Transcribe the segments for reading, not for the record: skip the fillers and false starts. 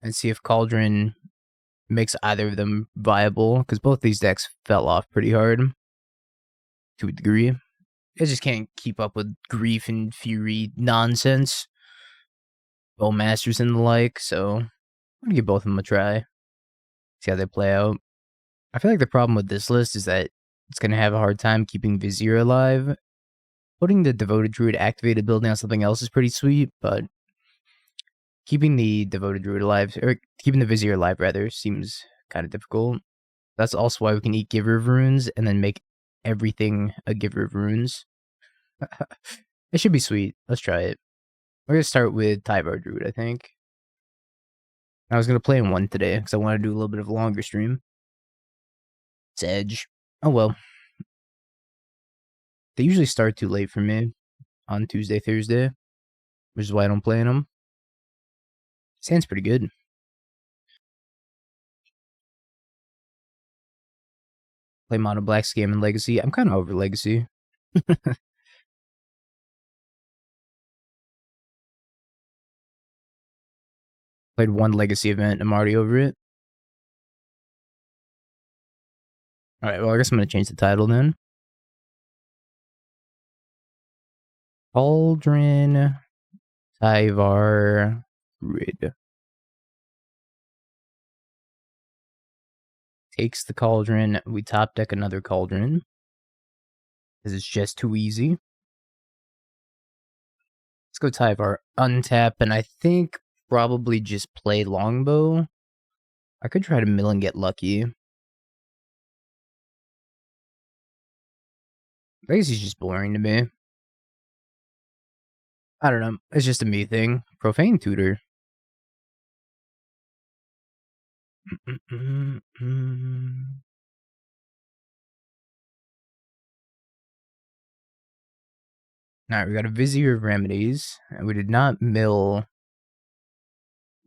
and see if Cauldron makes either of them viable, because both these decks fell off pretty hard to a degree. I just can't keep up with Grief and Fury nonsense, Bowmasters and the like, so I'm gonna give both of them a try, see how they play out. I feel like the problem with this list is that it's gonna have a hard time keeping Vizier alive. Putting the Devoted Druid activated building on something else is pretty sweet, but keeping the Devoted Druid alive, or keeping the Vizier alive rather, seems kind of difficult. That's also why we can eat Giver of Runes and then make everything a Giver of Runes. It should be sweet. Let's try it. We're gonna start with Tyvar Druid, I think. I was gonna play in one today because I want to do a little bit of a longer stream. It's Edge. Oh well. They usually start too late for me on Tuesday, Thursday, which is why I don't play in them. Sounds pretty good. Play Mono Black Scam and Legacy. I'm kind of over Legacy. Played one Legacy event. I'm already over it. Alright, well, I guess I'm going to change the title then. Cauldron Tyvar Druid. Takes the Cauldron. We top deck another Cauldron. Because it's just too easy. Let's go Tyvar. Untap, and I think probably just play Longbow. I could try to mill and get lucky. Legacy's just boring to me. I don't know. It's just a me thing. Profane Tutor. Alright, we got a Vizier of Remedies. And we did not mill.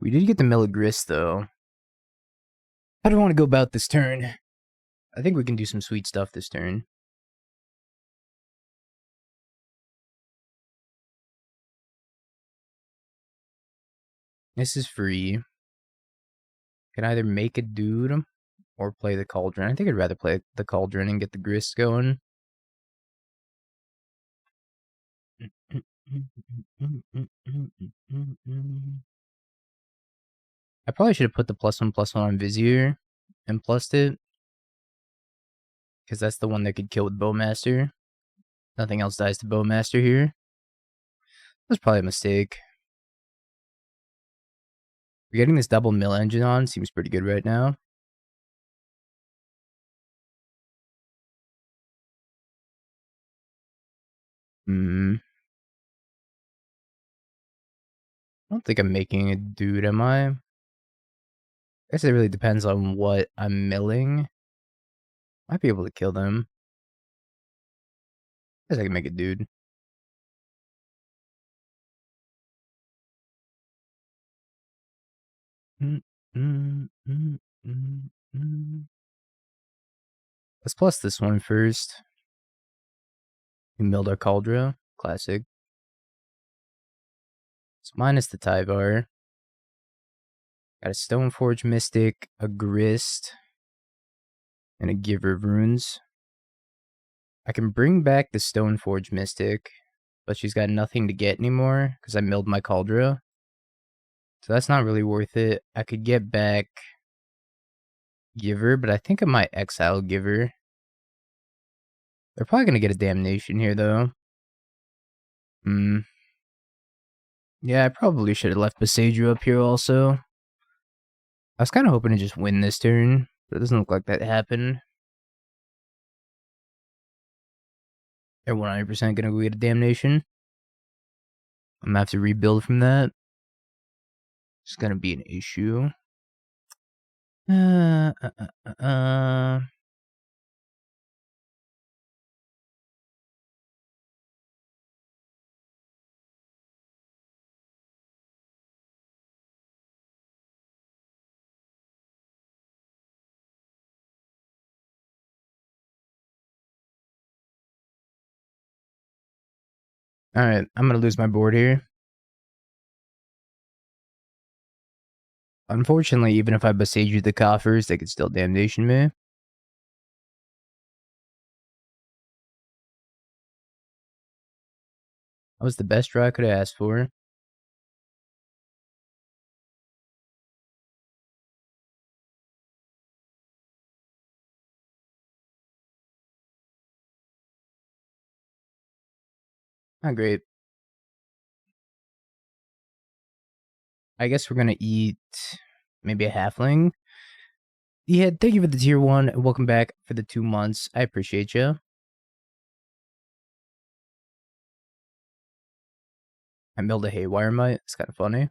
We did get the mill of Grist, though. How do I want to go about this turn? I think we can do some sweet stuff this turn. This is free. Can either make a dude or play the Cauldron. I think I'd rather play the Cauldron and get the Grist going. I probably should have put the +1/+1 on Vizier and plussed it. Because that's the one that could kill with Bowmaster. Nothing else dies to Bowmaster here. That's probably a mistake. Getting this double mill engine on seems pretty good right now. I don't think I'm making a dude, am I? I guess it really depends on what I'm milling. Might be able to kill them. I guess I can make a dude. Let's plus this one first. We milled our Kaldra. Classic. It's minus the Tyvar. Got a Stoneforge Mystic, a Grist, and a Giver of Runes. I can bring back the Stoneforge Mystic, but she's got nothing to get anymore because I milled my Kaldra. So that's not really worth it. I could get back Giver, but I think I might exile Giver. They're probably going to get a Damnation here, though. Yeah, I probably should have left Boseiju up here also. I was kind of hoping to just win this turn, but it doesn't look like that happened. They're 100% going to go get a Damnation. I'm going to have to rebuild from that. It's going to be an issue. Alright, I'm going to lose my board here. Unfortunately, even if I Boseiju the coffers, they could still damnation me. That was the best draw I could have asked for. Not great. I guess we're gonna eat maybe a halfling. Yeah, thank you for the tier 1. Welcome back for the 2 months. I appreciate you. I milled a Haywire Mite. It's kind of funny.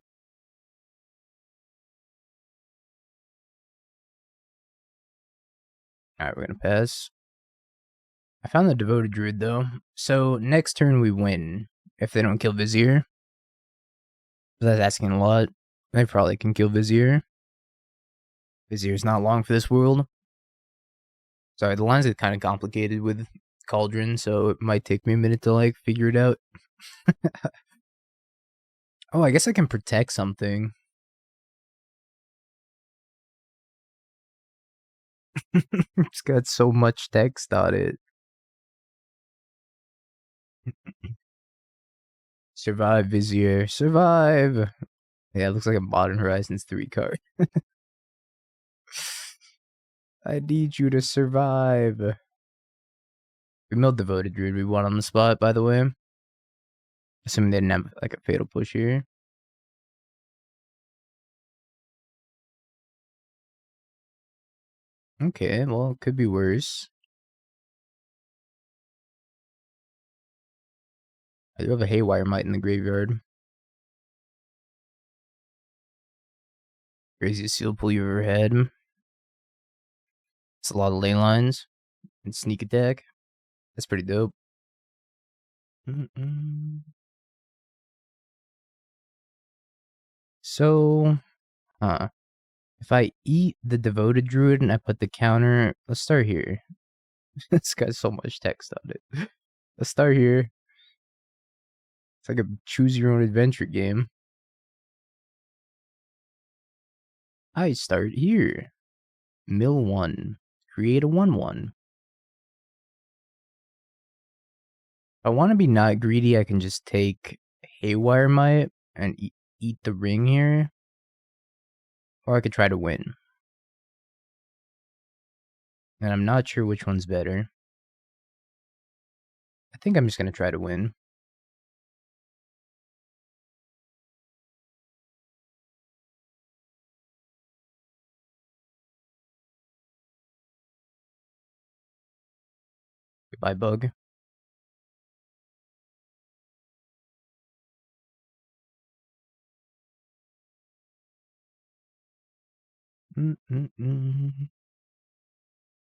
Alright, we're gonna pass. I found the Devoted Druid, though. So, next turn we win. If they don't kill Vizier. That's asking a lot. They probably can kill Vizier. Vizier's not long for this world. Sorry, the lines get kind of complicated with Cauldron, so it might take me a minute to, like, figure it out. Oh, I guess I can protect something. It's got so much text on it. Survive, Vizier. Survive! Yeah, it looks like a Modern Horizons 3 card. I need you to survive. We milled Devoted Druid. We won on the spot, by the way. Assuming they didn't have, like, a Fatal Push here. Okay, well, it could be worse. I do have a Haywire Mite in the graveyard. Craziest seal pull you ever had. It's a lot of ley lines and sneak attack. That's pretty dope. So, if I eat the Devoted Druid and I put the counter, let's start here. It's got so much text on it. Let's start here. It's like a choose your own adventure game. I start here. Mill 1. Create a 1/1. If I want to be not greedy, I can just take Haywire Mite and eat the ring here. Or I could try to win. And I'm not sure which one's better. I think I'm just going to try to win. Goodbye, bug.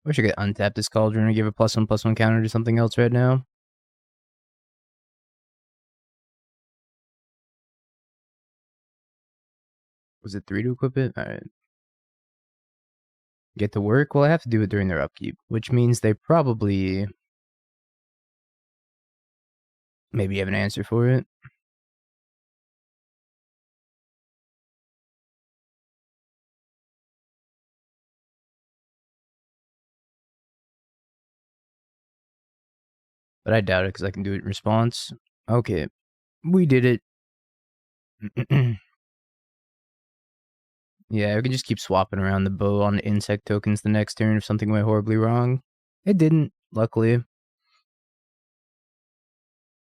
Wish I could untap this Cauldron and give a +1/+1 counter to something else right now. Was it 3 to equip it? Alright. Get to work? Well, I have to do it during their upkeep, which means they probably maybe have an answer for it. But I doubt it because I can do it in response. Okay. We did it. Yeah, we can just keep swapping around the bow on the insect tokens the next turn if something went horribly wrong. It didn't, luckily.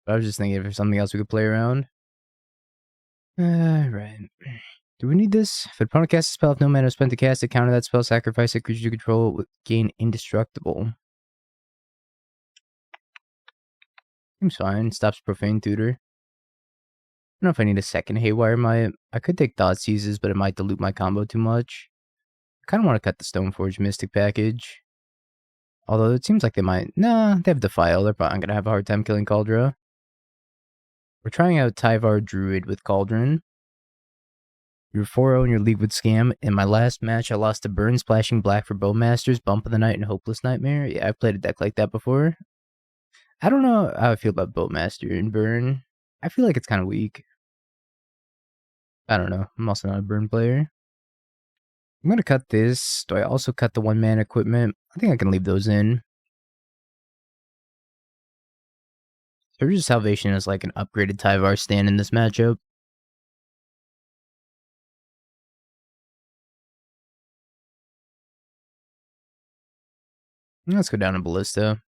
But I was just thinking if there's something else we could play around. Right. Do we need this? If an opponent casts a spell, if no mana is spent to cast it, counter that spell, sacrifice a creature you control, with gain indestructible. Seems fine. Stops Profane Tutor. I don't know if I need a second Haywire Mite. I could take Thoughtseizes, but it might dilute my combo too much. I kind of want to cut the Stoneforge Mystic package. Although it seems like they might. Nah, they have Defile. They're probably going to have a hard time killing Kaldra. We're trying out Tyvar Druid with Cauldron. You're 4-0 in your league with Scam. In my last match, I lost to Burn, Splashing Black for Bowmasters, Bump of the Night, and Hopeless Nightmare. Yeah, I've played a deck like that before. I don't know how I feel about Bowmaster and Burn. I feel like it's kind of weak. I don't know. I'm also not a Burn player. I'm gonna cut this. Do I also cut the 1-man equipment? I think I can leave those in. Surge of Salvation is like an upgraded Tyvar stand in this matchup. Let's go down to Ballista.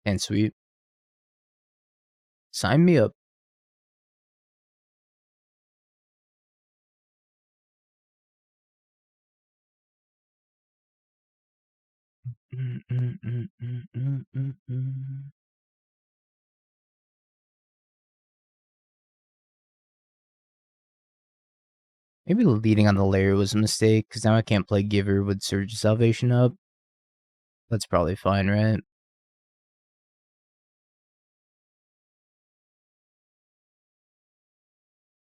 And sweep. Sign me up. Maybe leading on the Lair was a mistake, because now I can't play Giver with Surge of Salvation up. That's probably fine, right?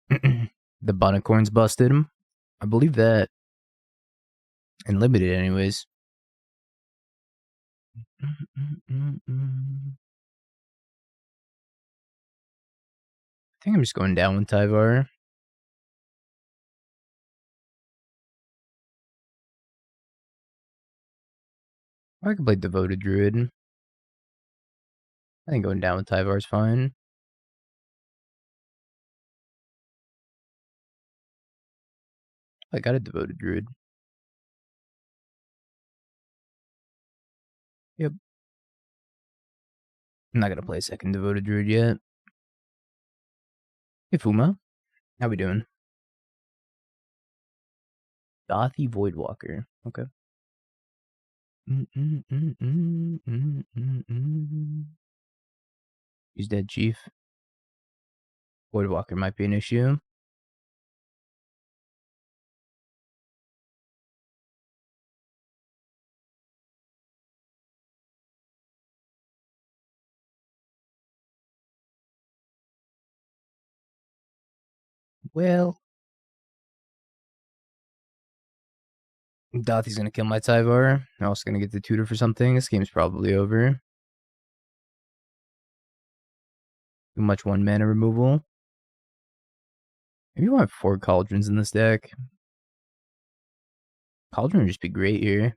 The Bonicorn's busted him. I believe that. And limited anyways. I think I'm just going down with Tyvar. I can play Devoted Druid. I think going down with Tyvar is fine. I got a Devoted Druid. Yep. I'm not gonna play a second Devoted Druid yet. Hey Fuma, how we doing? Dothy Voidwalker. Okay. He's dead, Chief. Voidwalker might be an issue. Well, Dothy's gonna kill my Tyvar. I'm also gonna get the tutor for something. This game's probably over. Too much 1-mana removal. Maybe you want 4 Cauldrons in this deck. Cauldron would just be great here.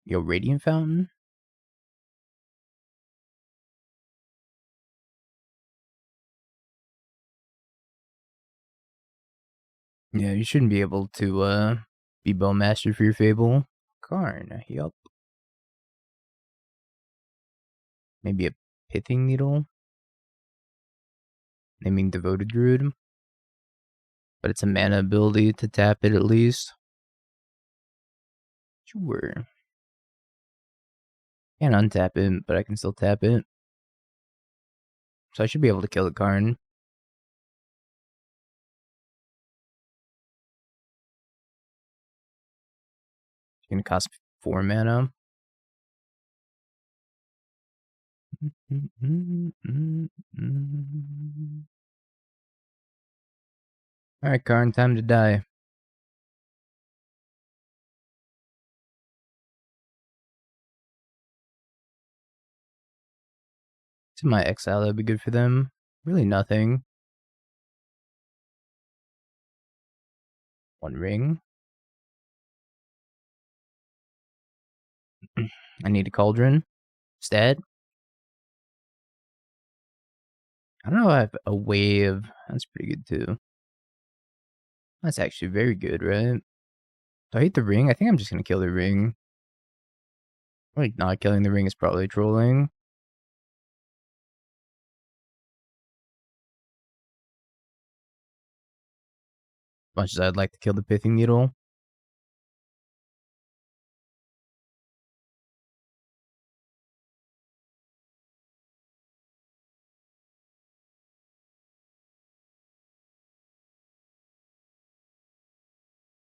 Yo, Radiant Fountain? Yeah, you shouldn't be able to be Bowmaster for your Fable. Karn, yup. Maybe a Pithing Needle? Naming Devoted Druid. But it's a mana ability to tap it at least. Sure. Can't untap it, but I can still tap it. So I should be able to kill the Karn. It's gonna cost 4 mana. Alright, Karn, time to die. To my exile, that'd be good for them. Really nothing. 1 ring. I need a Cauldron. Stat. I don't know if I have a wave. That's pretty good too. That's actually very good, right? Do I hate the ring? I think I'm just gonna kill the ring. Like, not killing the ring is probably trolling. As much as I'd like to kill the Pithing Needle.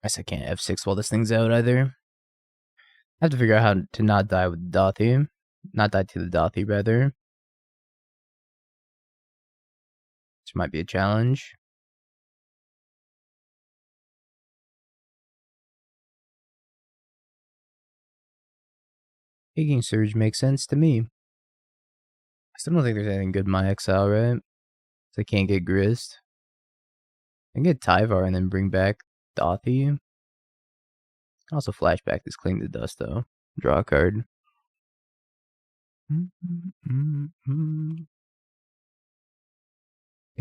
I guess I can't F6 while this thing's out either. I have to figure out how to not die with Dothy. Not die to the Dothy, rather. This might be a challenge. Taking Surge makes sense to me. I still don't think there's anything good in my exile, right? So I can't get Grist. can get Tyvar and then bring back Dothy. Also flashback this Cling to Dust though. Draw a card. You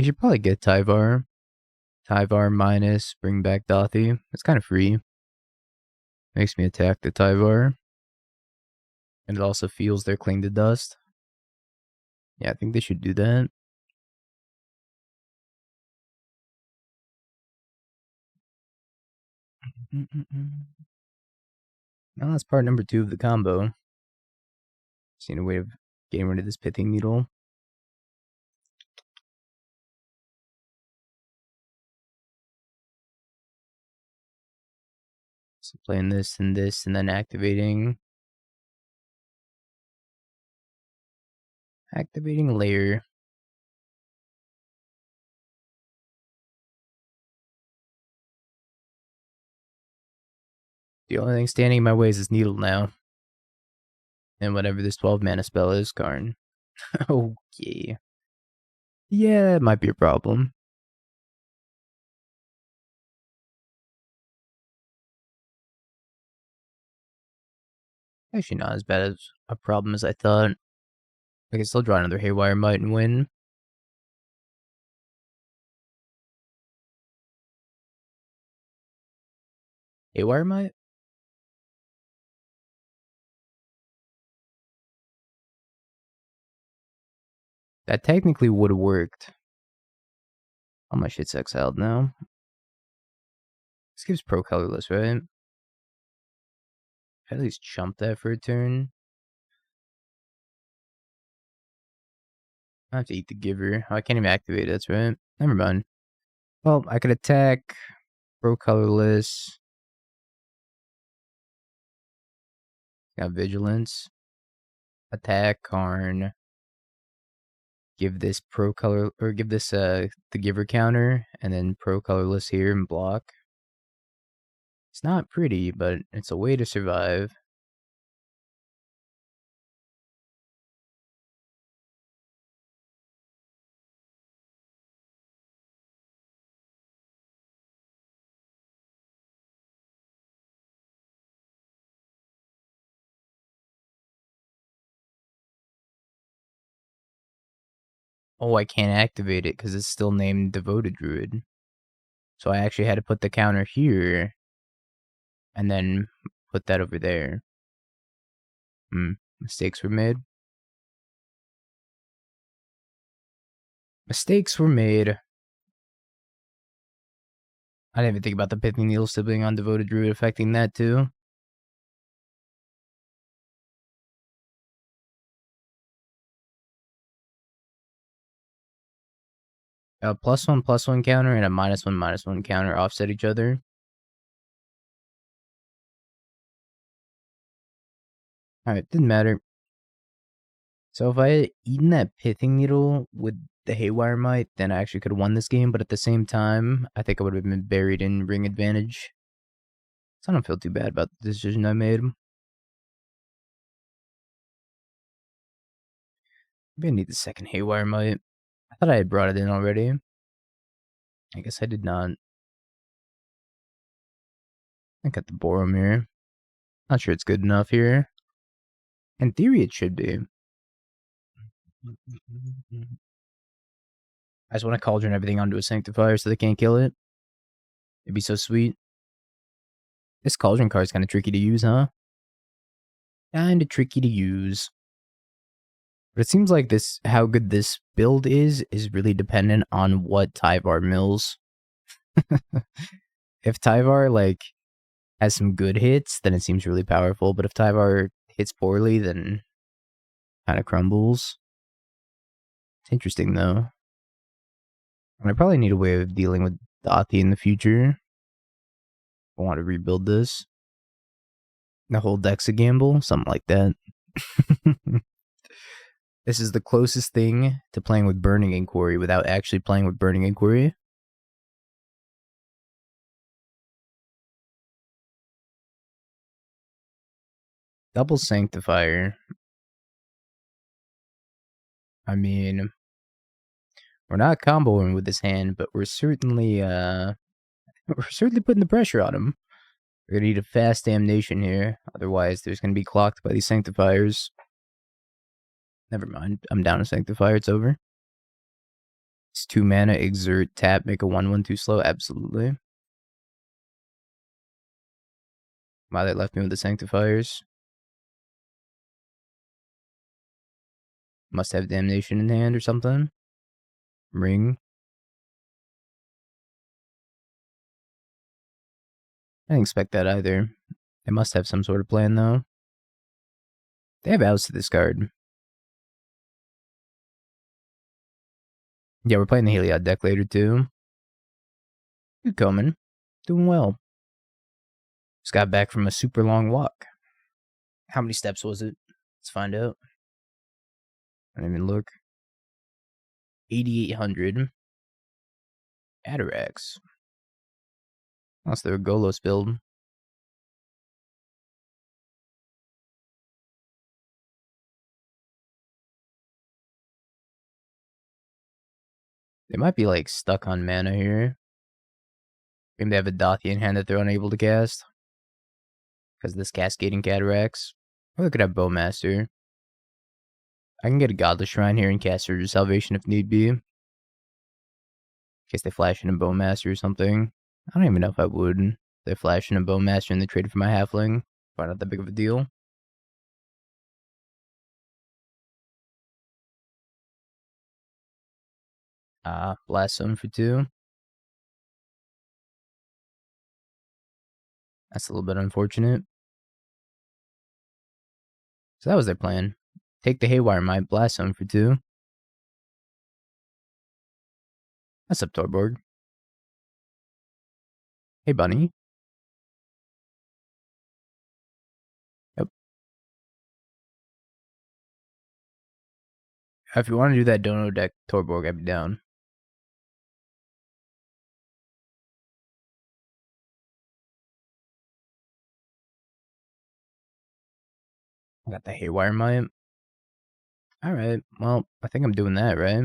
should probably get Tyvar. Tyvar minus, bring back Dothy. It's kind of free. Makes me attack the Tyvar. And it also feels their Cling to Dust. Yeah, I think they should do that. Now that's part number 2 of the combo. Seen a way of getting rid of this Pithing Needle. So playing this, and then activating Lair. The only thing standing in my way is this Needle now. And whatever this 12 mana spell is, Karn. Okay. Yeah, it might be a problem. Actually, not as bad as a problem as I thought. I can still draw another Haywire Mite and win. Haywire Mite? That technically would have worked. All my shit's exiled now. This gives pro colorless, right? At least chump that for a turn. I have to eat the giver. Oh, I can't even activate it, that's right. Never mind. Well, I could attack pro colorless. Got vigilance. Attack Karn. Give this pro color, or give this the giver counter, and then pro colorless here and block. It's not pretty, but it's a way to survive. Oh, I can't activate it because it's still named Devoted Druid. So I actually had to put the counter here, and then put that over there. Mistakes were made. Mistakes were made. I didn't even think about the Pithing Needle sibling on Devoted Druid affecting that too. A +1/+1 counter and a -1/-1 counter offset each other. Alright, didn't matter. So if I had eaten that Pithing Needle with the Haywire Mite, then I actually could have won this game, but at the same time, I think I would have been buried in ring advantage. So I don't feel too bad about the decision I made. Maybe I need the second Haywire Mite. I thought I had brought it in already. I guess I did not. I got the Boromir. Not sure it's good enough here. In theory, it should be. I just want to Cauldron everything onto a Sanctifier so they can't kill it. It'd be so sweet. This Cauldron card is kind of tricky to use, huh? Kind of tricky to use. But it seems like this, how good this build is really dependent on what Tyvar mills. If Tyvar, like, has some good hits, then it seems really powerful. But if Tyvar hits poorly, then kind of crumbles. It's interesting, though. And I probably need a way of dealing with Dothy in the future. I want to rebuild this. The whole deck's a gamble, something like that. This is the closest thing to playing with Burning Inquiry without actually playing with Burning Inquiry. Double Sanctifier. I mean, We're not comboing with this hand, but we're certainly putting the pressure on him. We're gonna need a fast damnation here, otherwise there's gonna be clocked by these sanctifiers. Never mind, I'm down a sanctifier, it's over. It's 2 mana, exert, tap, make a 1/1/2 slow, absolutely. Wow, they left me with the sanctifiers. Must have damnation in hand or something. Ring. I didn't expect that either. They must have some sort of plan, though. They have outs to discard. Yeah, we're playing the Heliod deck later, too. Good coming. Doing well. Just got back from a super long walk. How many steps was it? Let's find out. I didn't even look. 8,800. Atarax. Unless they're a Golos build. They might be like stuck on mana here. Maybe they have a Dothy in hand that they're unable to cast. Because of this Cascading Cataracts. Or they could have Bowmaster. I can get a Godless Shrine here and cast Surge of Salvation if need be. In case they flash in a Bowmaster or something. I don't even know if I would. They flash in a Bowmaster and they trade for my Halfling. Probably not that big of a deal. Blast Zone for 2. That's a little bit unfortunate. So that was their plan. Take the Haywire Mite, Blast Zone for 2. What's up, Torborg? Hey, bunny. Yep. If you want to do that dono deck, Torborg, I'd be down. I got the Haywire Mite. Alright, well, I think I'm doing that, right?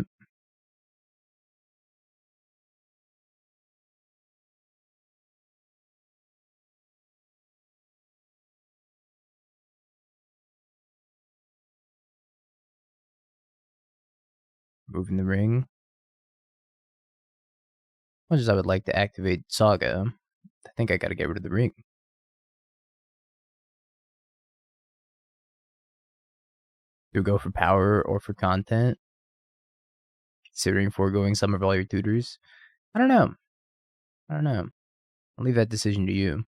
Moving the ring. Much as I would like to activate Saga, I think I gotta get rid of the ring. Do we go for power or for content? Considering foregoing some of all your tutors? I don't know. I'll leave that decision to you.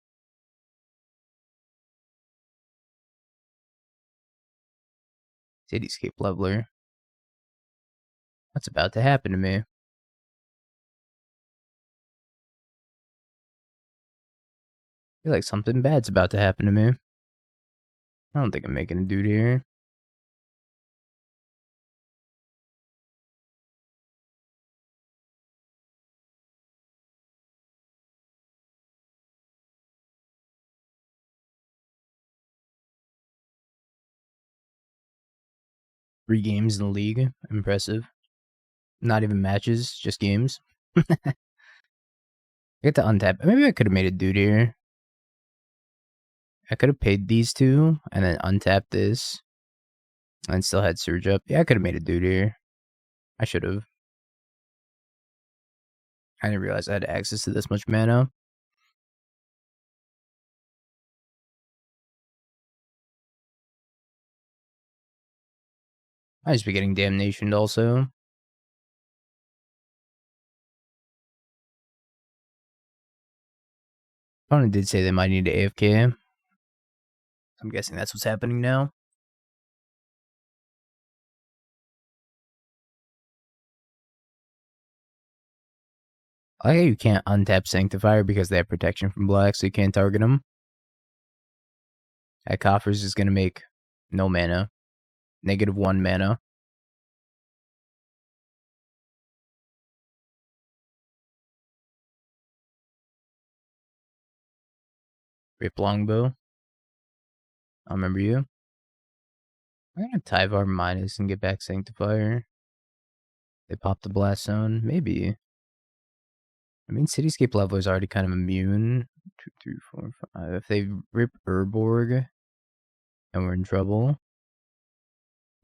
Cityscape Leveler. What's about to happen to me? I feel like something bad's about to happen to me. I don't think I'm making a dude here. Three games in the league. Impressive. Not even matches, just games. I get to untap. Maybe I could have made a dude here. I could have paid these two and then untapped this. And still had Surge up. Yeah, I could have made a dude here. I should have. I didn't realize I had access to this much mana. I just be getting damnationed also. Opponent did say they might need to AFK. I'm guessing that's what's happening now. I like how you can't untap Sanctifier because they have protection from black, so you can't target them. That Coffers is going to make no mana. -1 mana. Rip Longbow. I'll remember you. I'm going to Tyvar minus and get back Sanctifier. They pop the Blast Zone? Maybe. I mean, Cityscape Leveler is already kind of immune. 2, 3, 4, 5. If they rip Urborg, and we're in trouble.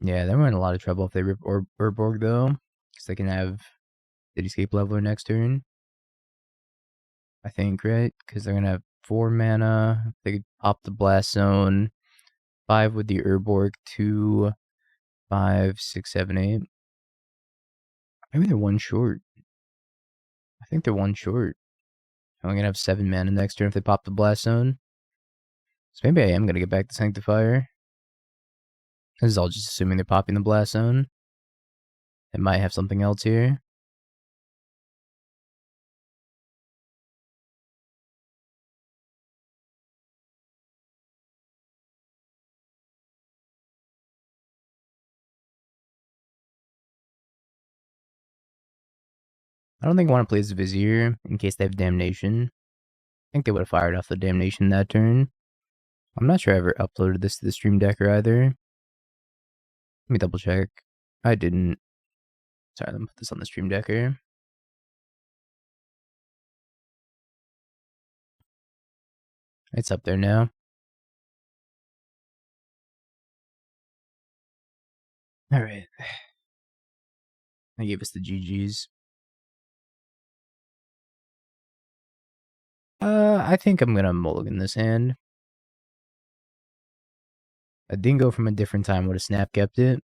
Yeah, then we're in a lot of trouble if they rip Urborg, though. Because they can have Cityscape Leveler next turn. I think, right? Because they're going to have 4 mana. They could pop the Blast Zone. 5 with the Urborg. 2, 5, 6, 7, 8. Maybe they're 1 short. I think they're 1 short. I'm going to have 7 mana next turn if they pop the Blast Zone. So maybe I am going to get back to Sanctifier. This is all just assuming they're popping the Blast Zone. It might have something else here. I don't think I want to play this Vizier in case they have Damnation. I think they would have fired off the Damnation that turn. I'm not sure I ever uploaded this to the Stream Decker either. Let me double check. I didn't. Sorry, let me put this on the Stream Decker. It's up there now. Alright. I gave us the GGs. I think I'm gonna mulligan this hand. A dingo from a different time would have snap kept it.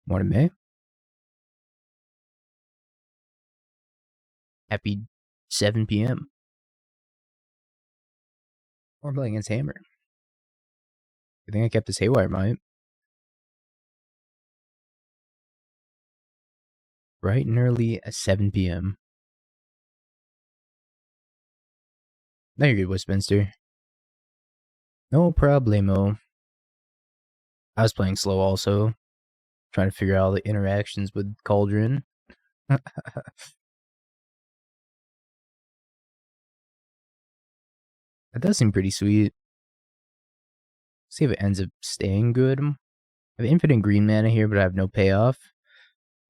Morning, May. Happy 7 p.m. We're playing against Hammer. I think I kept this Haywire Mite. Bright and early at 7 p.m. Now you're good, Westminster. No problemo. I was playing slow also. Trying to figure out all the interactions with Cauldron. That does seem pretty sweet. See if it ends up staying good. I have infinite green mana here, but I have no payoff.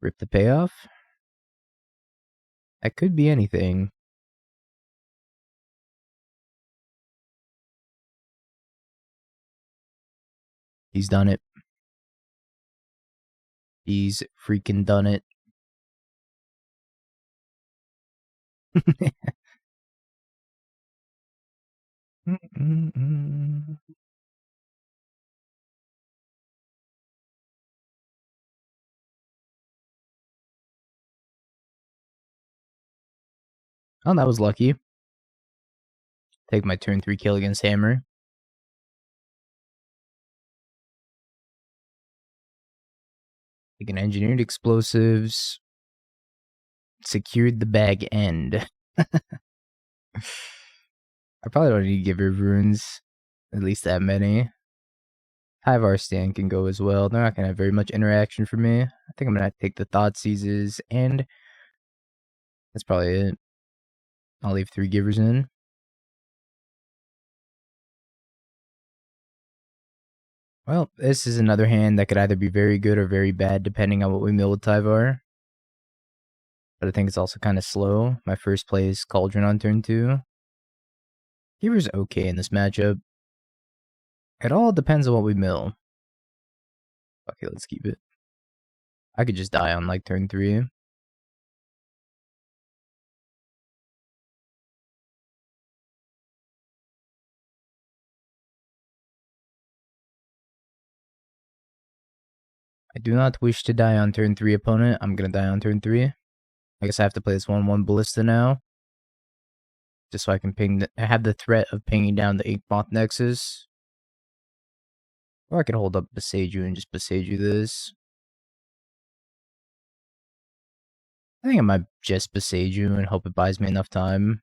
Rip the payoff. That could be anything. He's done it. He's freaking done it. Oh, that was lucky. Take my turn 3 kill against Hammer. Take an engineered explosives. Secured the bag end. I probably don't need to give her runes. At least that many. Tyvar stand can go as well. They're not going to have very much interaction for me. I think I'm going to take the Thought Seizes, and that's probably it. I'll leave 3 givers in. Well, this is another hand that could either be very good or very bad, depending on what we mill with Tyvar. But I think it's also kind of slow. My first play is Cauldron on turn 2. Giver's okay in this matchup. It all depends on what we mill. Okay, let's keep it. I could just die on like turn 3. I do not wish to die on turn 3, opponent. I'm gonna die on turn 3. I guess I have to play this 1/1 Ballista now. Just so I can ping. I have the threat of pinging down the Inkmoth Nexus. Or I could hold up Boseiju and just Boseiju this. I think I might just Boseiju and hope it buys me enough time.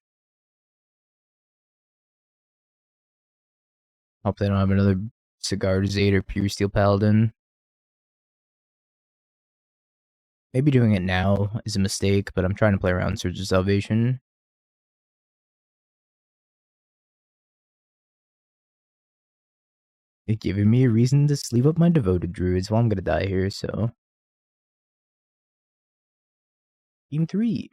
Hope they don't have another Cigar Zade or Pure Steel Paladin. Maybe doing it now is a mistake, but I'm trying to play around Surge of Salvation. It giving me a reason to sleeve up my Devoted Druids. Well, I'm gonna die here, so. Team 3.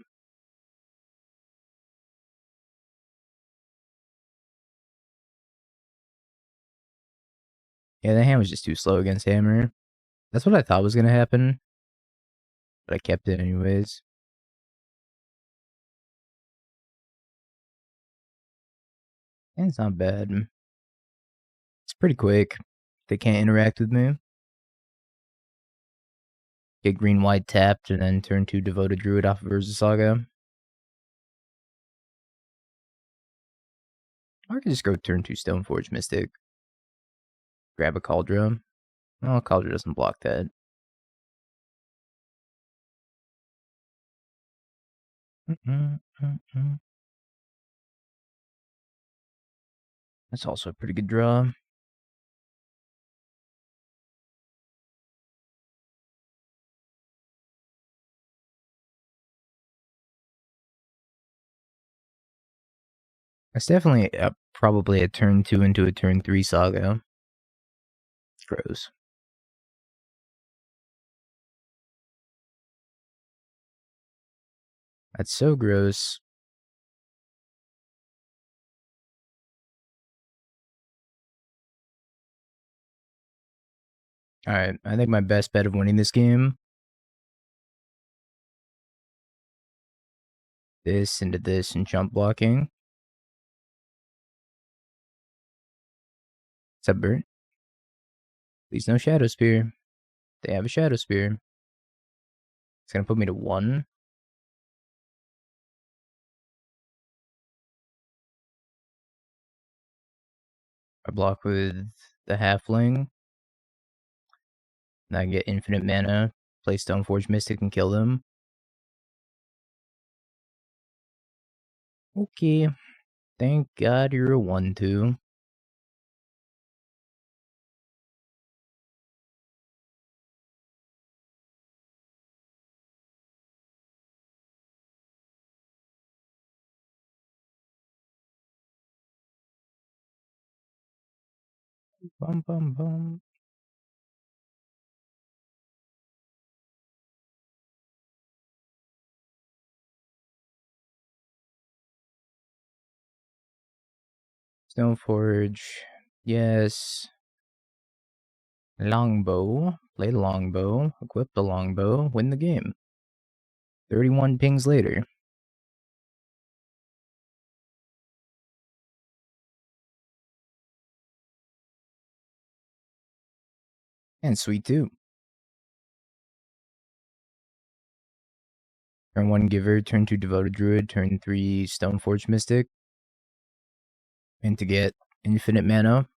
Yeah, the hand was just too slow against Hammer. That's what I thought was gonna happen. But I kept it anyways. And it's not bad. It's pretty quick. They can't interact with me. Get green-white tapped, and then turn 2 Devoted Druid off of Urza Saga. Or I could just go turn 2 Stoneforge Mystic. Grab a Kaldra. Oh, Kaldra doesn't block that. That's also a pretty good draw. It's definitely probably a turn 2 into a turn 3 Saga. Gross. That's so gross. Alright, I think my best bet of winning this game. This into this and jump blocking. What's up, Bert? Please no Shadow Spear. They have a Shadow Spear. It's gonna put me to 1. I block with the Halfling. And I get infinite mana, play Stoneforge Mystic and kill them. Okay. Thank God you're a 1-2. Bum bum bum. Stoneforge. Yes. Longbow. Play the longbow. Equip the longbow. Win the game. 31 pings later. And sweet too. Turn 1 Giver, turn 2 Devoted Druid, turn 3 Stoneforge Mystic. And to get infinite mana.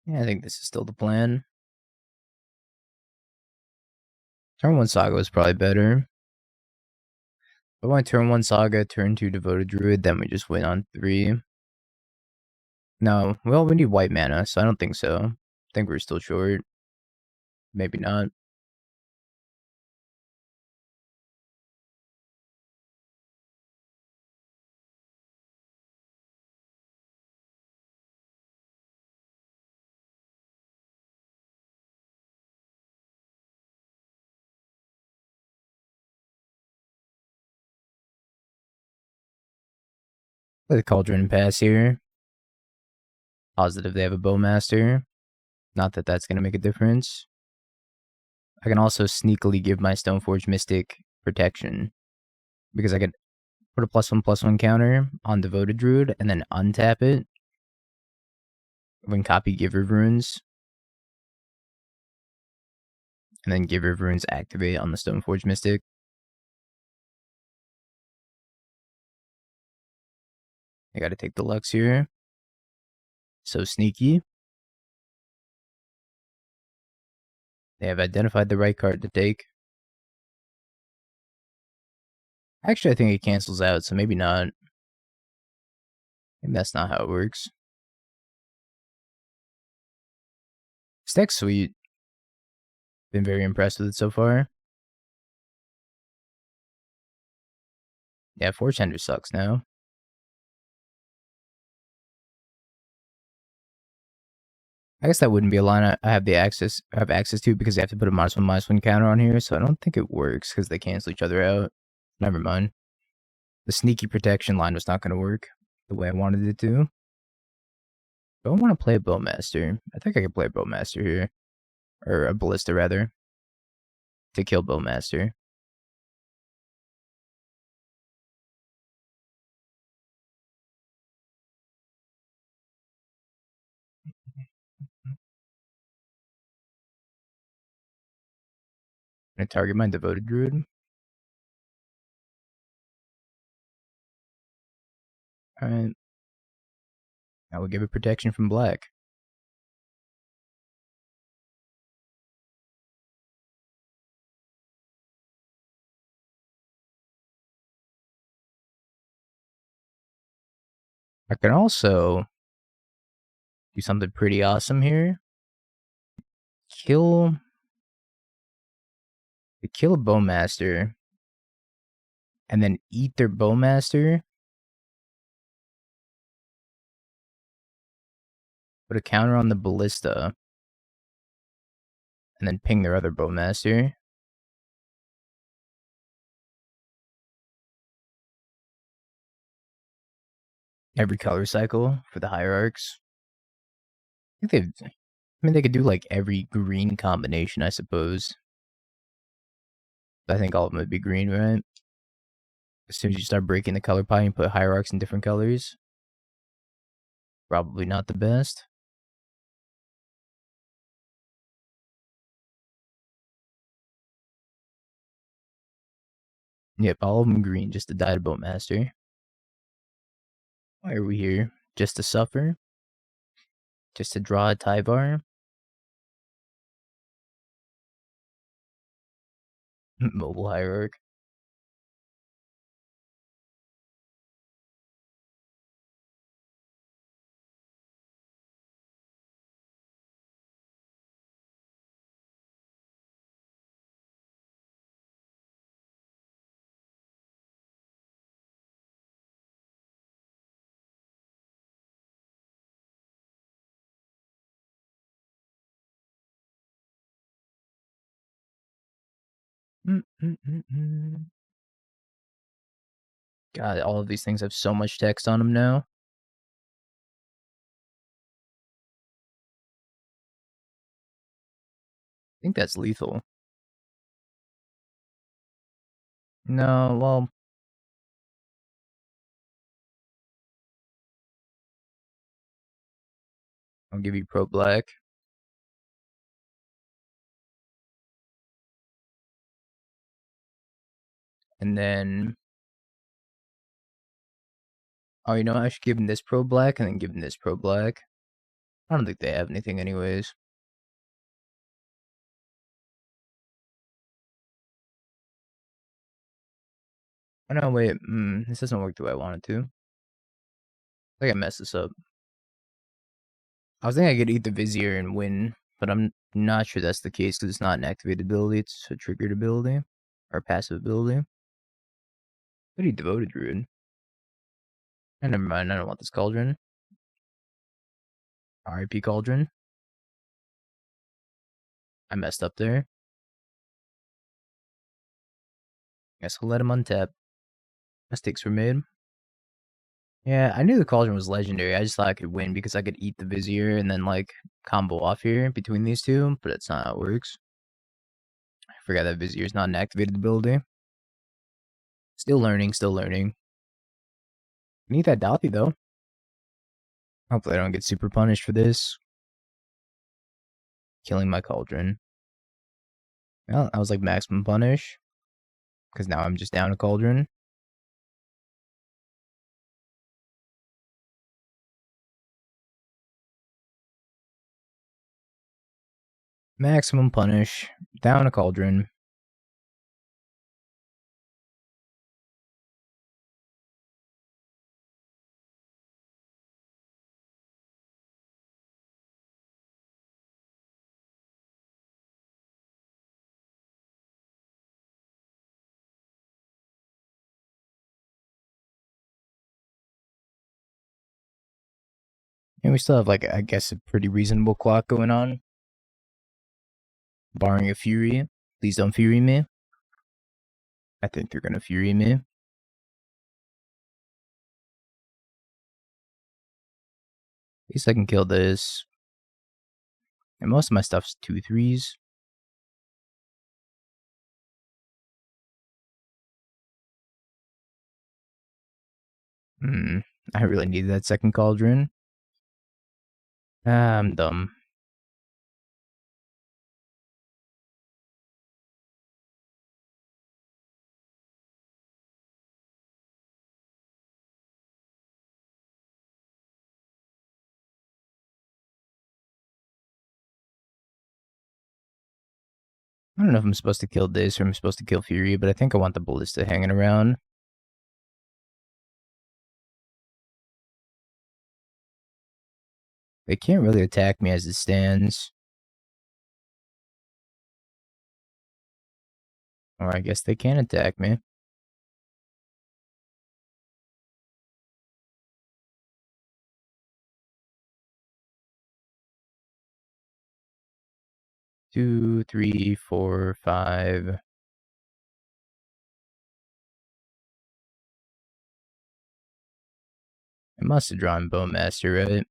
Yeah, I think this is still the plan. Turn 1 Saga was probably better. I want turn 1 Saga, turn 2 Devoted Druid, then we just win on 3. No, well, we need white mana, so I don't think so. I think we're still short. Maybe not. Play the Cauldron pass here. Positive they have a Bowmaster. Not that that's going to make a difference. I can also sneakily give my Stoneforge Mystic protection. Because I could put a +1/+1 counter on Devoted Druid and then untap it when copy Giver Runes. And then Giver Runes activate on the Stoneforge Mystic. I gotta take the Luxior. So sneaky. They have identified the right card to take. Actually, I think it cancels out, so maybe not. Maybe that's not how it works. This deck's sweet. Been very impressed with it so far. Yeah, Forge Tender sucks now. I guess that wouldn't be a line I have access to because they have to put a -1/-1 counter on here, so I don't think it works because they cancel each other out. Never mind. The sneaky protection line was not going to work the way I wanted it to. Do I want to play a Bowmaster? I think I could play a Bowmaster here. Or a Ballista, rather. To kill Bowmaster. I'm going to target my Devoted Druid. Alright. I will give it protection from black. I can also do something pretty awesome here. Kill a Bowmaster. And then eat their Bowmaster. Put a counter on the Ballista. And then ping their other Bowmaster. Every color cycle for the hierarchs. They could do like every green combination, I suppose. I think all of them would be green, right? As soon as you start breaking the color pie and put hierarchs in different colors. Probably not the best. Yep, all of them green, just to die to Boatmaster. Why are we here? Just to suffer? Just to draw a Tyvar? Mobile Hierarch. God, all of these things have so much text on them now. I think that's lethal. No, well... I'll give you Pro Black. And then... Oh, you know what? I should give him this Pro Black and then give him this Pro Black. I don't think they have anything anyways. Oh no, wait. This doesn't work the way I want it to. I think I messed this up. I was thinking I could eat the Vizier and win, but I'm not sure that's the case because it's not an activated ability, it's a triggered ability. Or a passive ability. Could eat Devoted Druid. And never mind, I don't want this Cauldron. RIP Cauldron. I messed up there. Guess we'll let him untap. Mistakes were made. Yeah, I knew the Cauldron was legendary. I just thought I could win because I could eat the Vizier and then, like, combo off here between these two, but that's not how it works. I forgot that Vizier is not an activated ability. Still learning, still learning. Need that Dothi, though. Hopefully I don't get super punished for this. Killing my Cauldron. Well, I was like maximum punish. Because now I'm just down a Cauldron. Maximum punish. Down a Cauldron. And we still have, like, I guess, a pretty reasonable clock going on. Barring a Fury. Please don't Fury me. I think they're gonna Fury me. At least I can kill this. And most of my stuff's 2/3s. I really need that second Cauldron. I'm dumb. I don't know if I'm supposed to kill this or I'm supposed to kill Fury, but I think I want the Ballista hanging around. They can't really attack me as it stands. Or I guess they can attack me. Two, three, four, five. I must have drawn Bowmaster, right?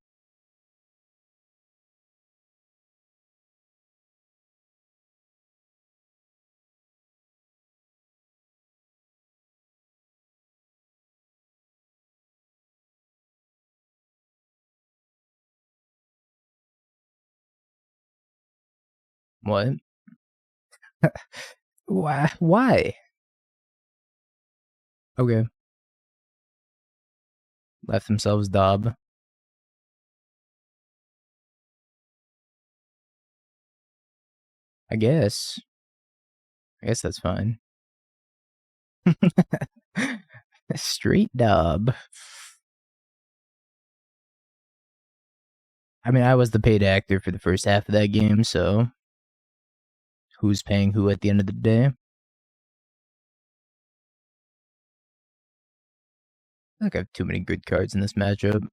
What? Why? Okay. Left themselves Dob. I guess. I guess that's fine. Straight Dob. I mean, I was the paid actor for the first half of that game, so who's paying who at the end of the day? I think I have too many good cards in this matchup.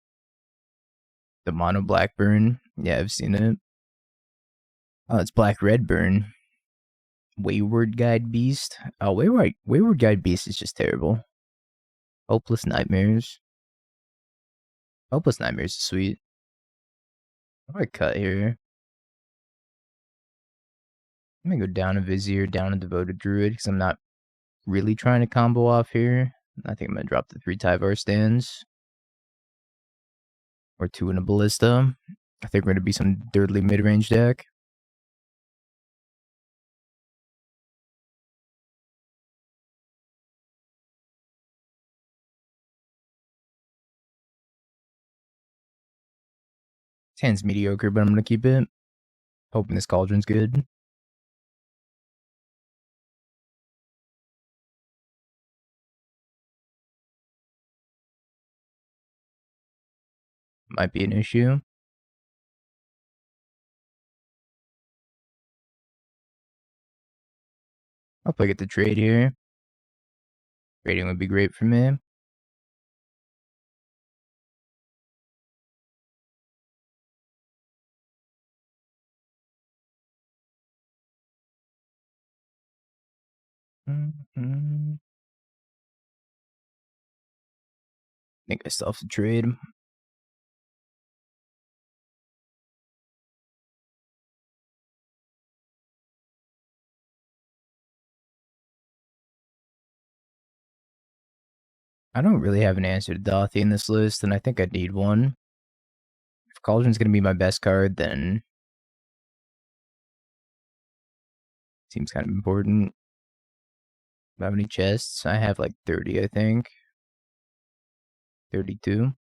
The Mono Blackburn. Yeah, I've seen it. Oh, it's Black Redburn. Wayward Guide Beast. Oh, Wayward Guide Beast is just terrible. Hopeless Nightmares. Hopeless Nightmares is sweet. How do I cut here? I'm gonna go down a Vizier, down a Devoted Druid, because I'm not really trying to combo off here. I think I'm gonna drop the 3 Tyvar stands. Or 2 in a Ballista. I think we're gonna be some dirtly mid-range deck. This hand's mediocre, but I'm gonna keep it. Hoping this Cauldron's good. Might be an issue. I'll probably get the trade here. Trading would be great for me. I think I still have to trade. I don't really have an answer to Dothy in this list, and I think I'd need one. If Cauldron's gonna be my best card, then seems kind of important. Do I have any chests? I have like 30, I think. 32.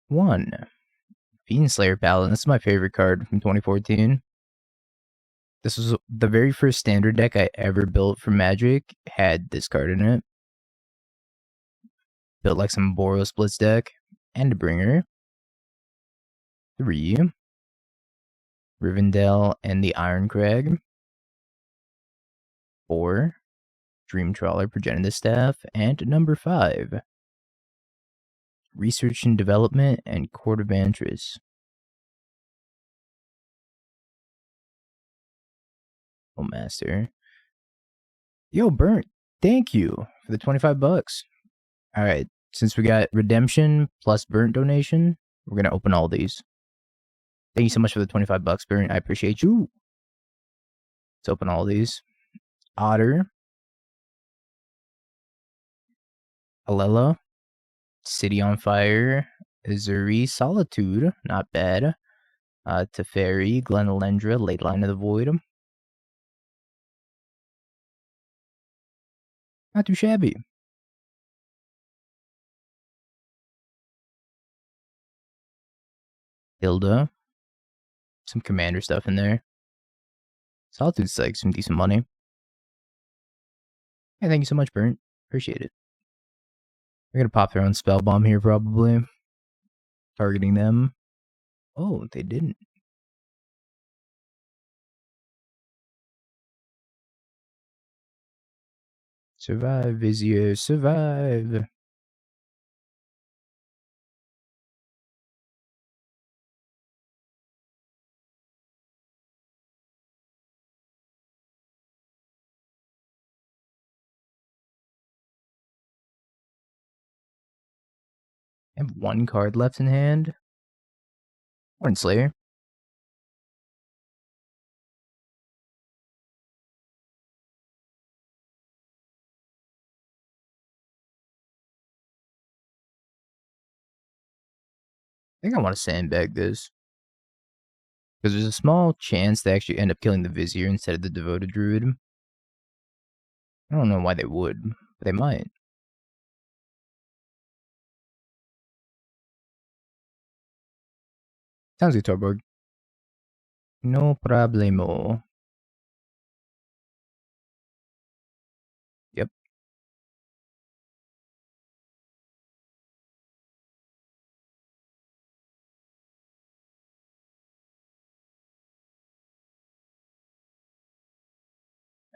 One. Fiendslayer Paladin. This is my favorite card from 2014. This was the very first standard deck I ever built for Magic, had this card in it. built like some Boros Splits deck. And a Bringer. 3. Rivendell and the Iron Crag. 4. Dream Trawler, Progenitus Staff. And number 5. Research and Development and Court of Antris. Oh, Master. Yo, Burnt, thank you for the 25 bucks. All right, since we got Redemption plus Burnt donation, we're going to open all these. Thank you so much for the 25 bucks, Burnt. I appreciate you. Let's open all these. Otter. Alela. City on Fire. Azuri. Solitude. Not bad. Teferi. Glenalendra. Late Line of the Void. Not too shabby. Hilda. Some commander stuff in there. Solitude's like some decent money. Yeah, thank you so much, Burnt. Appreciate it. They're gonna pop their own spell bomb here, probably. Targeting them. Oh, they didn't. Survive, Vizier, survive. I have 1 card left in hand. Slayer. I think I want to sandbag this. Because there's a small chance they actually end up killing the Vizier instead of the Devoted Druid. I don't know why they would, but they might. Sounds good, Torborg. No problemo. Yep.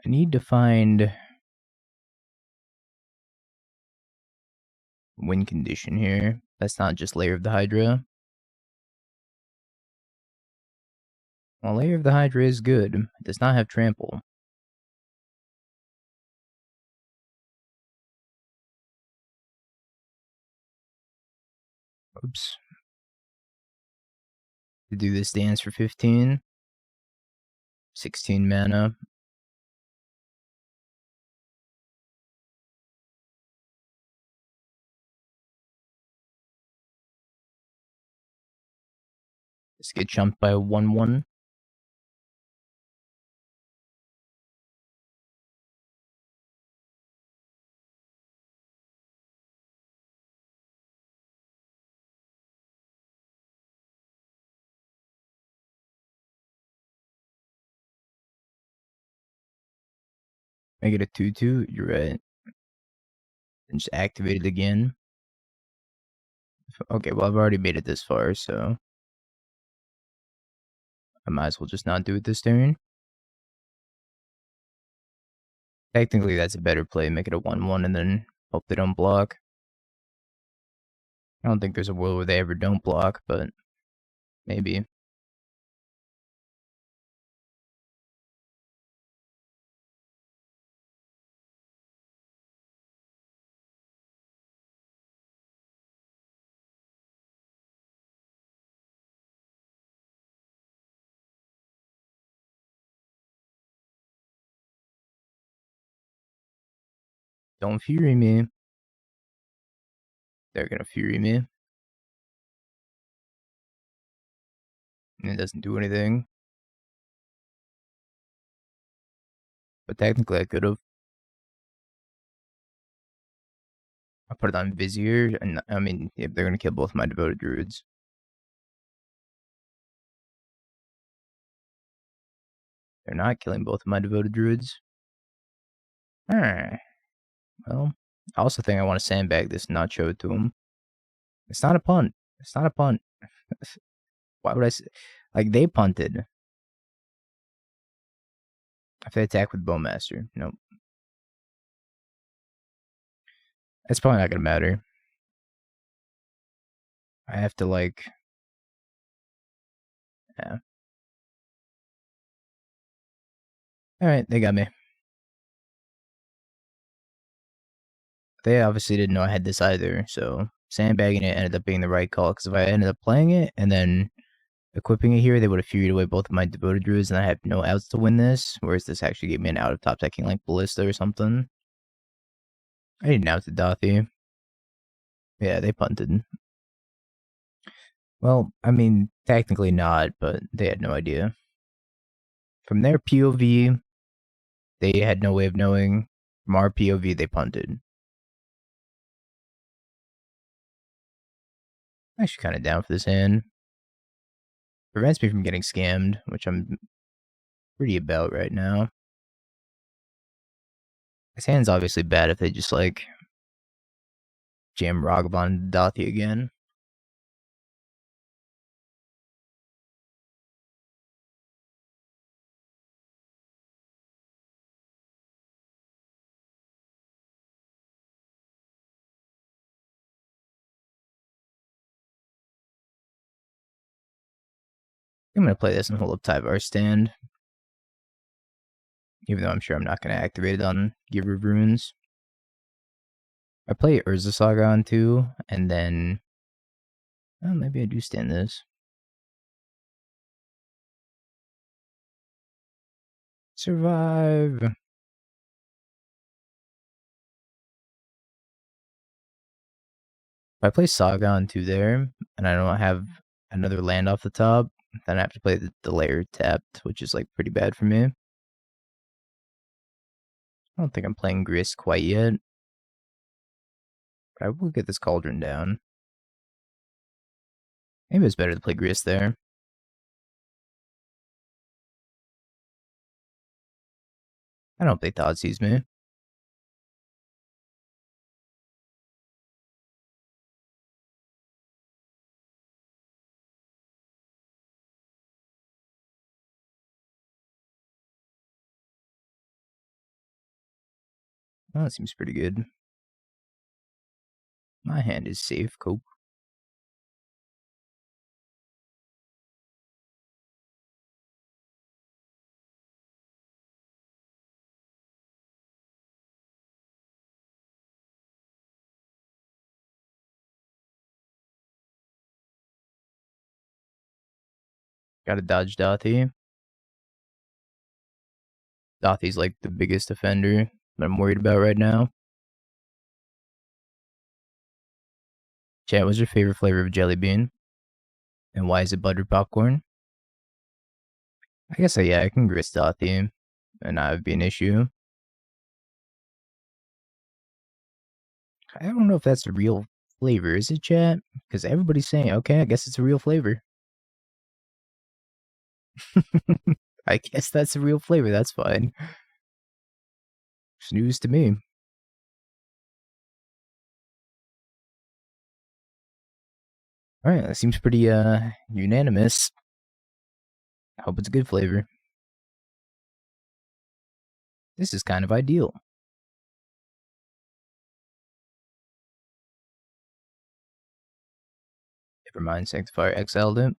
I need to find win condition here. That's not just Lair of the Hydra. Well, Lair of the Hydra is good. It does not have trample. Oops. To do this dance for 15. 16 mana. Just get jumped by a 1/1. Make it a 2/2. You're right. And just activate it again. Okay, well, I've already made it this far, so I might as well just not do it this turn. Technically, that's a better play. Make it a 1/1 and then hope they don't block. I don't think there's a world where they ever don't block, but maybe. Don't Fury me. They're gonna Fury me. And it doesn't do anything. But technically, I could have. I put it on Vizier, and I mean, yeah, they're gonna kill both my Devoted Druids. They're not killing both of my Devoted Druids. Well, I also think I want to sandbag this and not show it to him. It's not a punt. It's not a punt. Why would I say? Like, they punted. If they attack with Bowmaster. Nope. It's probably not going to matter. I have to, like... Yeah. Alright, they got me. They obviously didn't know I had this either, so sandbagging it ended up being the right call, because if I ended up playing it and then equipping it here, they would have furied away both of my Devoted Druids, and I have no outs to win this, whereas this actually gave me an out of top decking like Ballista or something. I need an out to Dothy. Yeah, they punted. Well, I mean, technically not, but they had no idea. From their POV, they had no way of knowing. From our POV, they punted. I'm actually kind of down for this hand. Prevents me from getting scammed, which I'm pretty about right now. This hand's obviously bad if they just, like, jam Ragavan Dathi again. I'm going to play this and hold up Tyvar's stand. Even though I'm sure I'm not going to activate it on Giver of Runes. I play Urza Saga on 2, and then... Oh, maybe I do stand this. Survive! If I play Saga on 2 there, and I don't have another land off the top, then I have to play the Lair tapped, which is, like, pretty bad for me. I don't think I'm playing Grist quite yet. But I will get this Cauldron down. Maybe it's better to play Grist there. I don't think Todd sees me. Oh, that seems pretty good. My hand is safe, Cope. Gotta dodge Dathi. Dathi's like the biggest offender that I'm worried about right now. Chat, what's your favorite flavor of jelly bean? And why is it buttered popcorn? I guess, yeah, I can Grist Dathi and not have be an issue. I don't know if that's a real flavor, is it, chat? Because everybody's saying, okay, I guess it's a real flavor. I guess that's a real flavor, that's fine. It's news to me. Alright, that seems pretty unanimous. I hope it's a good flavor. This is kind of ideal. Never mind, Sanctifier exiled it.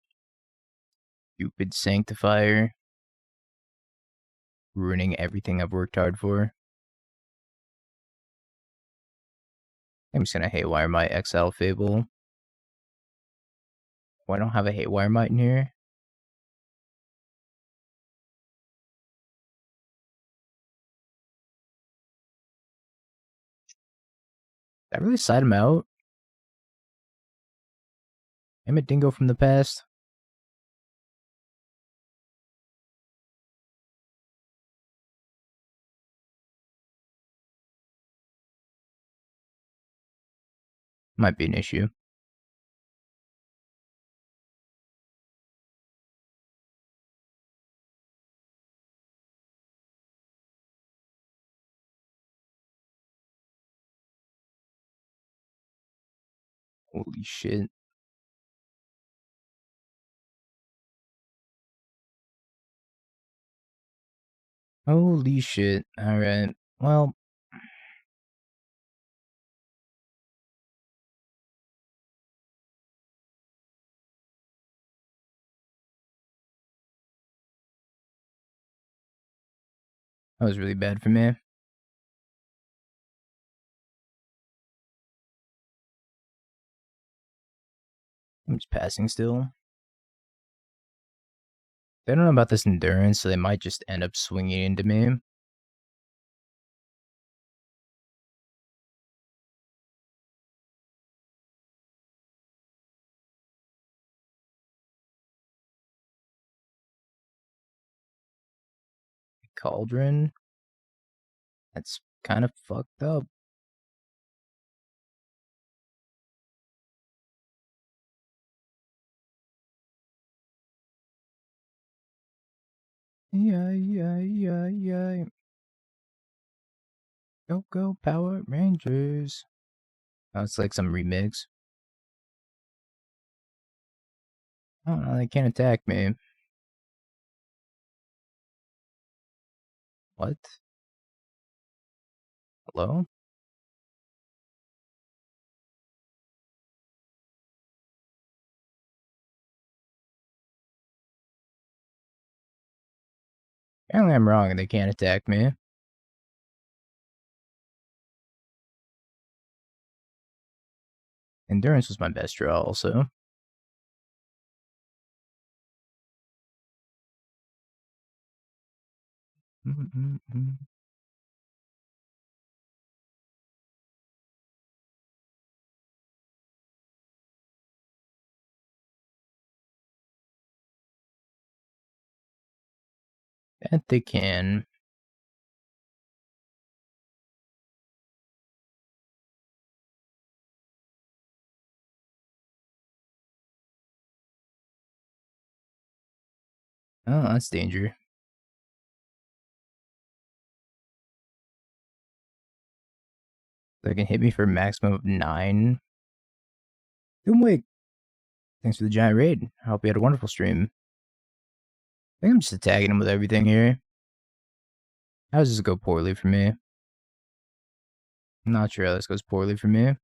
Stupid Sanctifier. Ruining everything I've worked hard for. I'm just gonna Haywire Mite exile Fable. Why don't I have a Haywire Mite in here? Did I really side him out? I'm a dingo from the past. Might be an issue. Holy shit. Holy shit. Alright. Well. That was really bad for me. I'm just passing still. They don't know about this endurance, so they might just end up swinging into me. Cauldron. That's kind of fucked up. Yeah. Go, Power Rangers. Oh, it's like some remix. Oh, no, they can't attack me. What? Hello? Apparently I'm wrong and they can't attack me. Endurance was my best draw also. Bet they can. Oh, that's danger. They can hit me for a maximum of 9. Doomwig, thanks for the giant raid. I hope you had a wonderful stream. I think I'm just attacking him with everything here. How does this go poorly for me? I'm not sure how this goes poorly for me.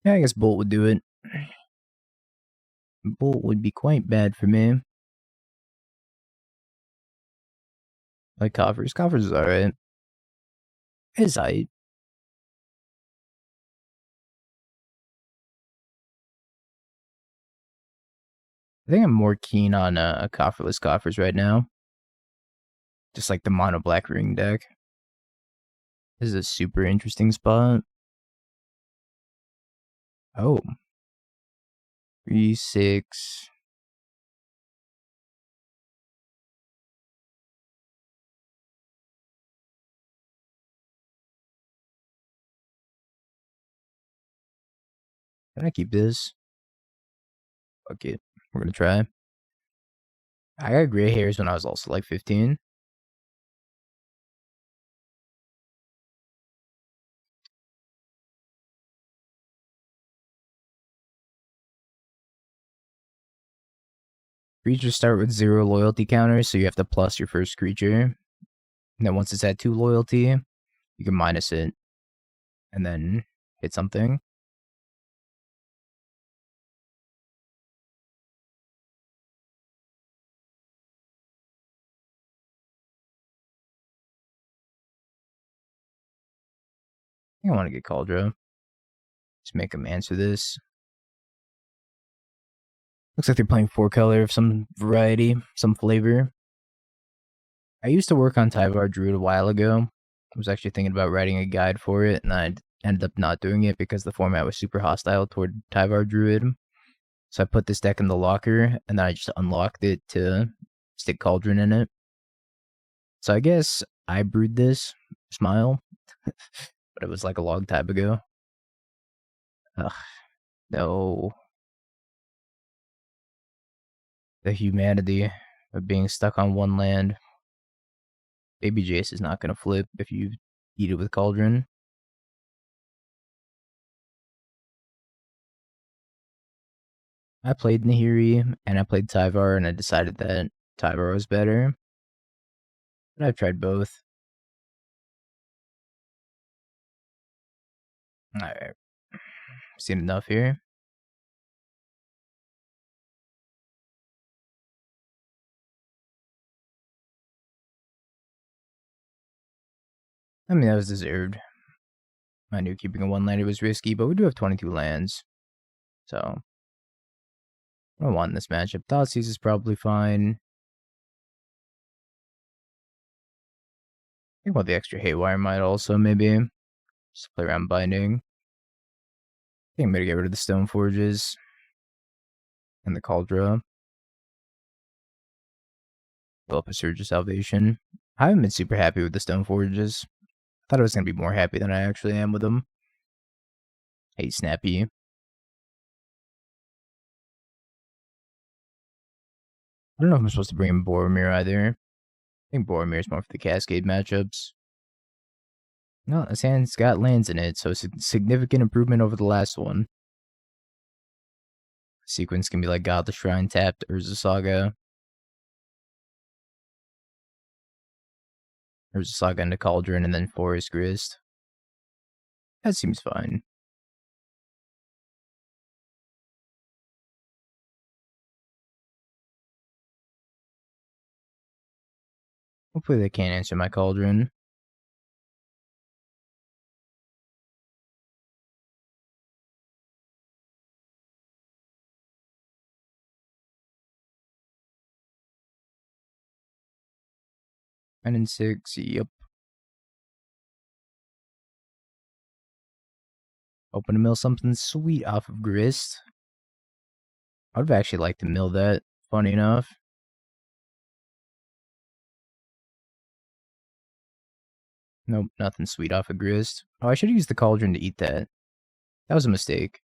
Yeah, I guess Bolt would do it. Bolt would be quite bad for me. Like Coffers. Coffers is alright. It's height. I think I'm more keen on Cofferless Coffers right now. Just like the mono black ring deck. This is a super interesting spot. Oh. 3, 6. Can I keep this? Fuck it. We're gonna try. I got gray hairs when I was also like 15. Creatures start with 0 loyalty counters, so you have to plus your first creature. And then once it's at 2 loyalty, you can minus it. And then hit something. I think I want to get Kaldra. Just make them answer this. Looks like they're playing 4 color of some variety, some flavor. I used to work on Tyvar Druid a while ago. I was actually thinking about writing a guide for it, and I ended up not doing it because the format was super hostile toward Tyvar Druid. So I put this deck in the locker, and then I just unlocked it to stick Cauldron in it. So I guess I brewed this. Smile. But it was like a long time ago. Ugh. No. The humanity of being stuck on one land. Baby Jace is not going to flip if you eat it with Cauldron. I played Nahiri and I played Tyvar, and I decided that Tyvar was better. But I've tried both. Alright. Seen enough here. I mean, that was deserved. I knew keeping a one lander was risky, but we do have 22 lands. So, I don't want this matchup. Thoughtseize is probably fine. I think about the extra Haywire Mite also, maybe. Just play around binding. I think I'm gonna get rid of the Stoneforges and the Kaldra. Fill up a Surge of Salvation. I haven't been super happy with the Stoneforges. I thought I was gonna be more happy than I actually am with them. Hey, Snappy. I don't know if I'm supposed to bring in Boromir either. I think Boromir is more for the Cascade matchups. No, this hand's got lands in it, so it's a significant improvement over the last one. Sequence can be like Godless Shrine tapped, Urza Saga. Urza Saga into Cauldron, and then Forest Grist. That seems fine. Hopefully they can't answer my Cauldron. And 6, yep. Open to mill something sweet off of Grist. I would have actually liked to mill that, funny enough. Nope, nothing sweet off of Grist. Oh, I should have used the Cauldron to eat that. That was a mistake.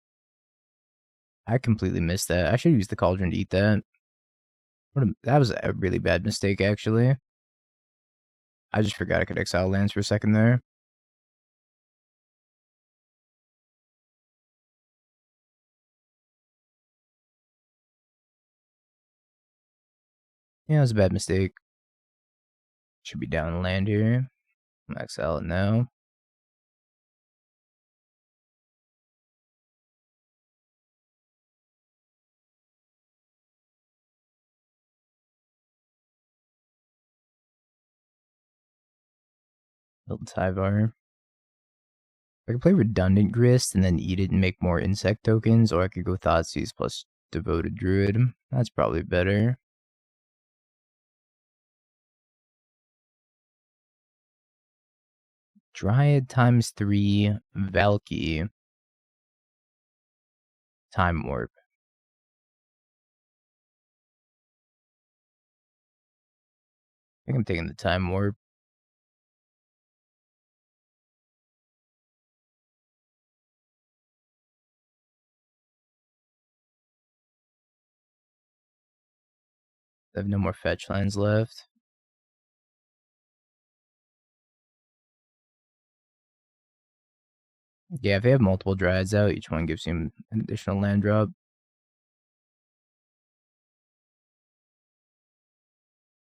I completely missed that. I should have used the Cauldron to eat that. That was a really bad mistake, actually. I just forgot I could exile lands for a second there. Yeah, it was a bad mistake. Should be down land here. Max out now. Build Tyvar. I could play Redundant Grist and then eat it and make more insect tokens, or I could go Thoughtseize plus Devoted Druid. That's probably better. Dryad times 3, Valky. Time Warp. I think I'm taking the Time Warp. I have no more fetch lands left. Yeah, if they have multiple Dryads out, each one gives you an additional land drop.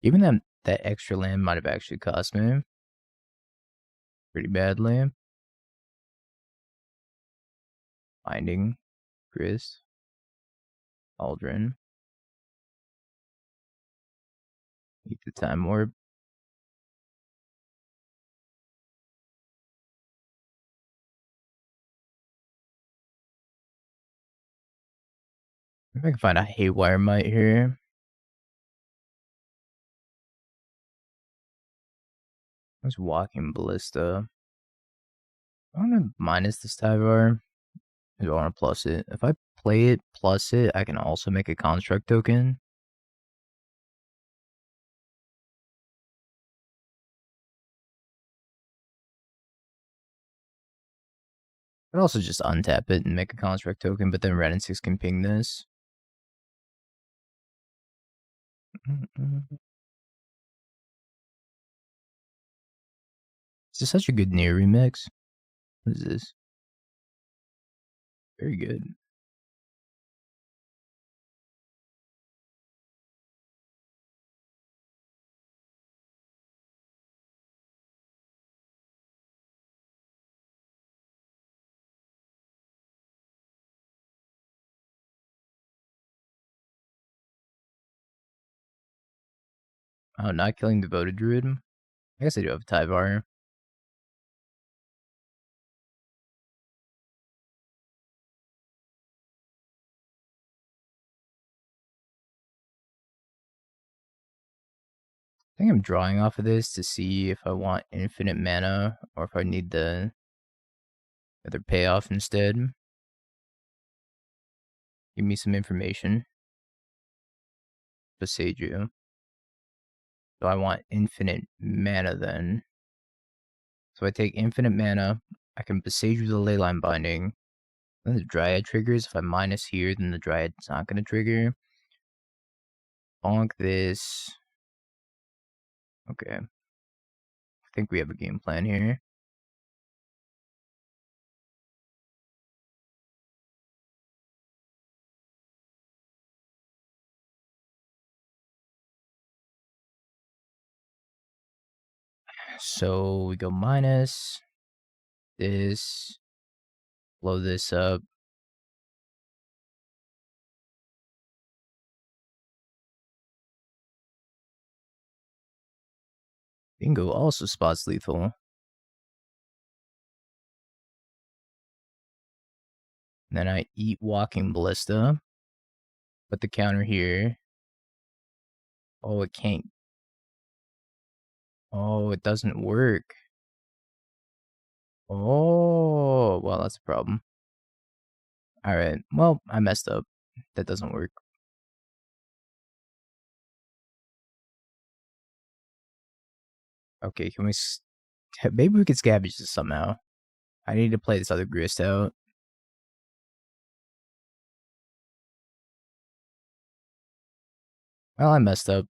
Even that extra land might have actually cost me pretty badly. Binding, Grist, Cauldron. Eat the Time Warp. If I can find a Haywire Mite here. There's Walking Ballista. I want to minus this Tyvar. I don't want to plus it. If I play it plus it, I can also make a construct token. I could also just untap it and make a construct token, but then Red and 6 can ping this. This is such a good near remix. What is this? Very good. Oh, not killing Devoted Druid? I guess I do have Tyvar. I think I'm drawing off of this to see if I want infinite mana or if I need the other payoff instead. Give me some information. Boseiju. So I want infinite mana then. So I take infinite mana. I can Boseiju the Leyline Binding. Then the Dryad triggers. If I minus here, then the Dryad's not going to trigger. Bonk this. Okay. I think we have a game plan here. So we go minus this, blow this up. Bingo also spots lethal. And then I eat Walking Ballista. Put the counter here. Oh, it can't. Oh, it doesn't work. Oh, well, that's a problem. Alright, well, I messed up. That doesn't work. Okay, can we... Maybe we could scavenge this somehow. I need to play this other Grist out. Well, I messed up.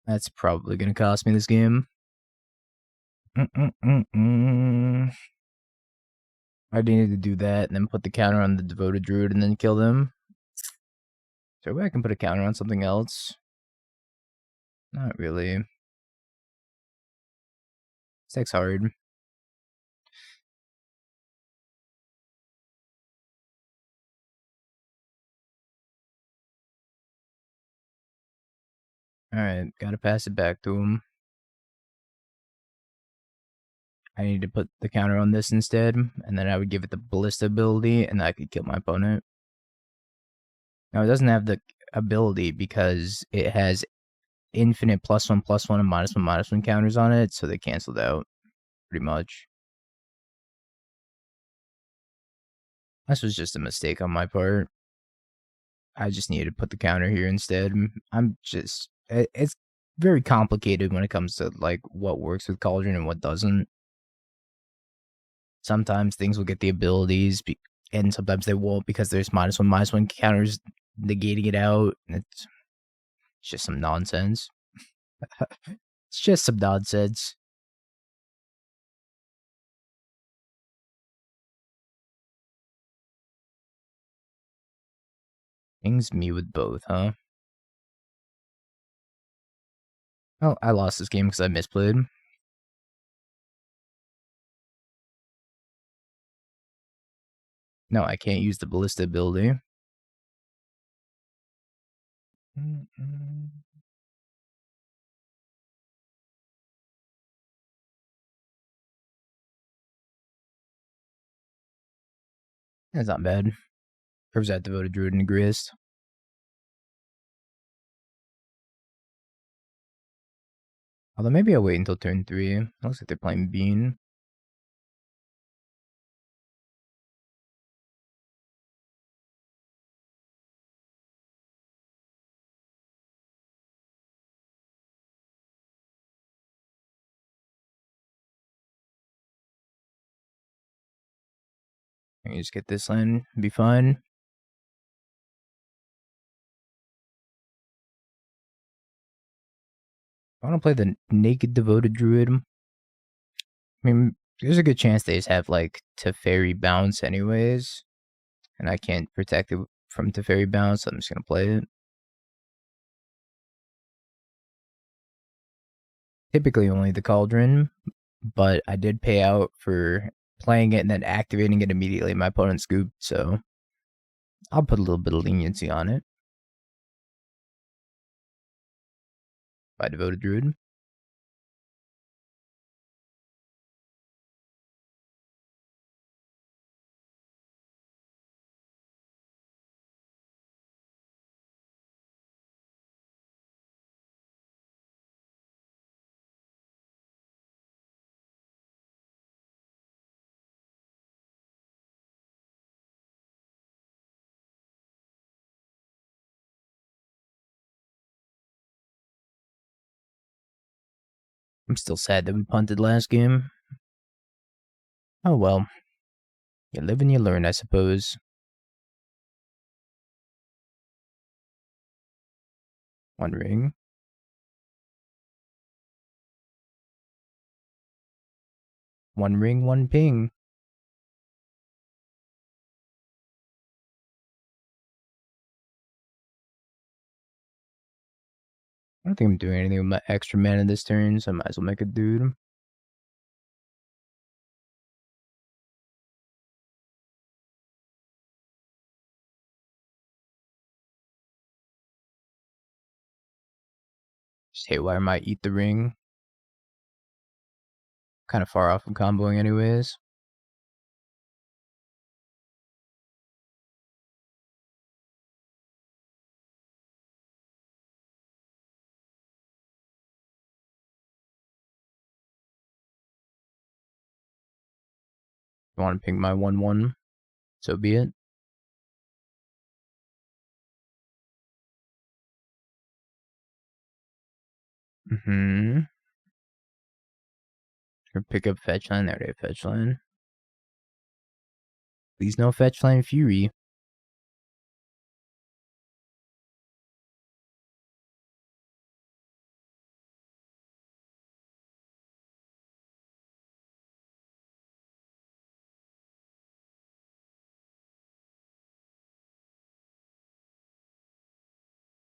That's probably going to cost me this game. I needed to do that and then put the counter on the Devoted Druid and then kill them. So maybe I can put a counter on something else. Not really. This deck's hard. Alright, gotta pass it back to him. I need to put the counter on this instead, and then I would give it the Ballista ability, and I could kill my opponent. Now, it doesn't have the ability because it has infinite +1/+1 and -1/-1 counters on it, so they canceled out, pretty much. This was just a mistake on my part. I just needed to put the counter here instead. It's very complicated when it comes to, like, what works with Cauldron and what doesn't. Sometimes things will get the abilities, and sometimes they won't because there's -1/-1 counters negating it out. It's just some nonsense. It's just some nonsense. Things me with both, huh? Oh, I lost this game because I misplayed. No, I can't use the Ballista ability. That's not bad. Curves that Devoted Druid and Grist. Although maybe I'll wait until turn 3. Looks like they're playing Bean. I can just get this land, be fine. I want to play the Naked Devoted Druid. I mean, there's a good chance they just have, like, Teferi bounce anyways. And I can't protect it from Teferi bounce, so I'm just going to play it. Typically only the Cauldron, but I did pay out for playing it and then activating it immediately. My opponent scooped, so I'll put a little bit of leniency on it. By Devoted Druid. I'm still sad that we punted last game. Oh well. You live and you learn, I suppose. One ring. One ring, one ping. I don't think I'm doing anything with my extra mana this turn, so I might as well make a dude. Just Haywire Mite eat the ring. Kind of far off from comboing anyways. If you want to ping my 1/1, so be it. Or pick up fetch line. There they have fetch line. Please no fetch line Fury.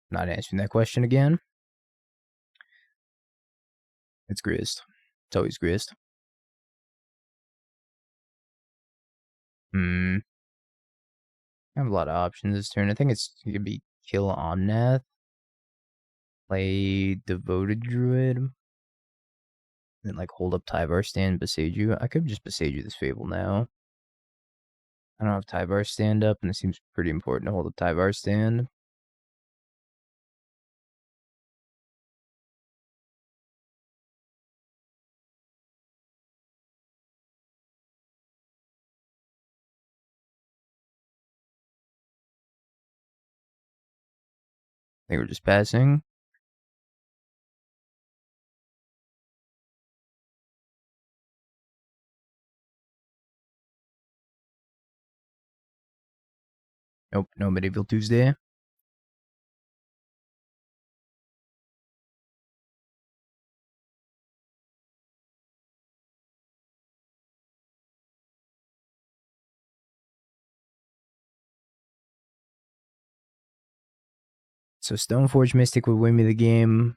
Not answering that question again. It's Grist. It's always Grist. I have a lot of options this turn. I think it's gonna be kill Omnath. Play Devoted Druid. Then like hold up Tyvar stand, Boseiju. I could just Boseiju this Fable now. I don't have Tyvar stand up, and it seems pretty important to hold up Tyvar stand. I think we're just passing. Nope, no Medieval Tuesday. So Stoneforge Mystic would win me the game.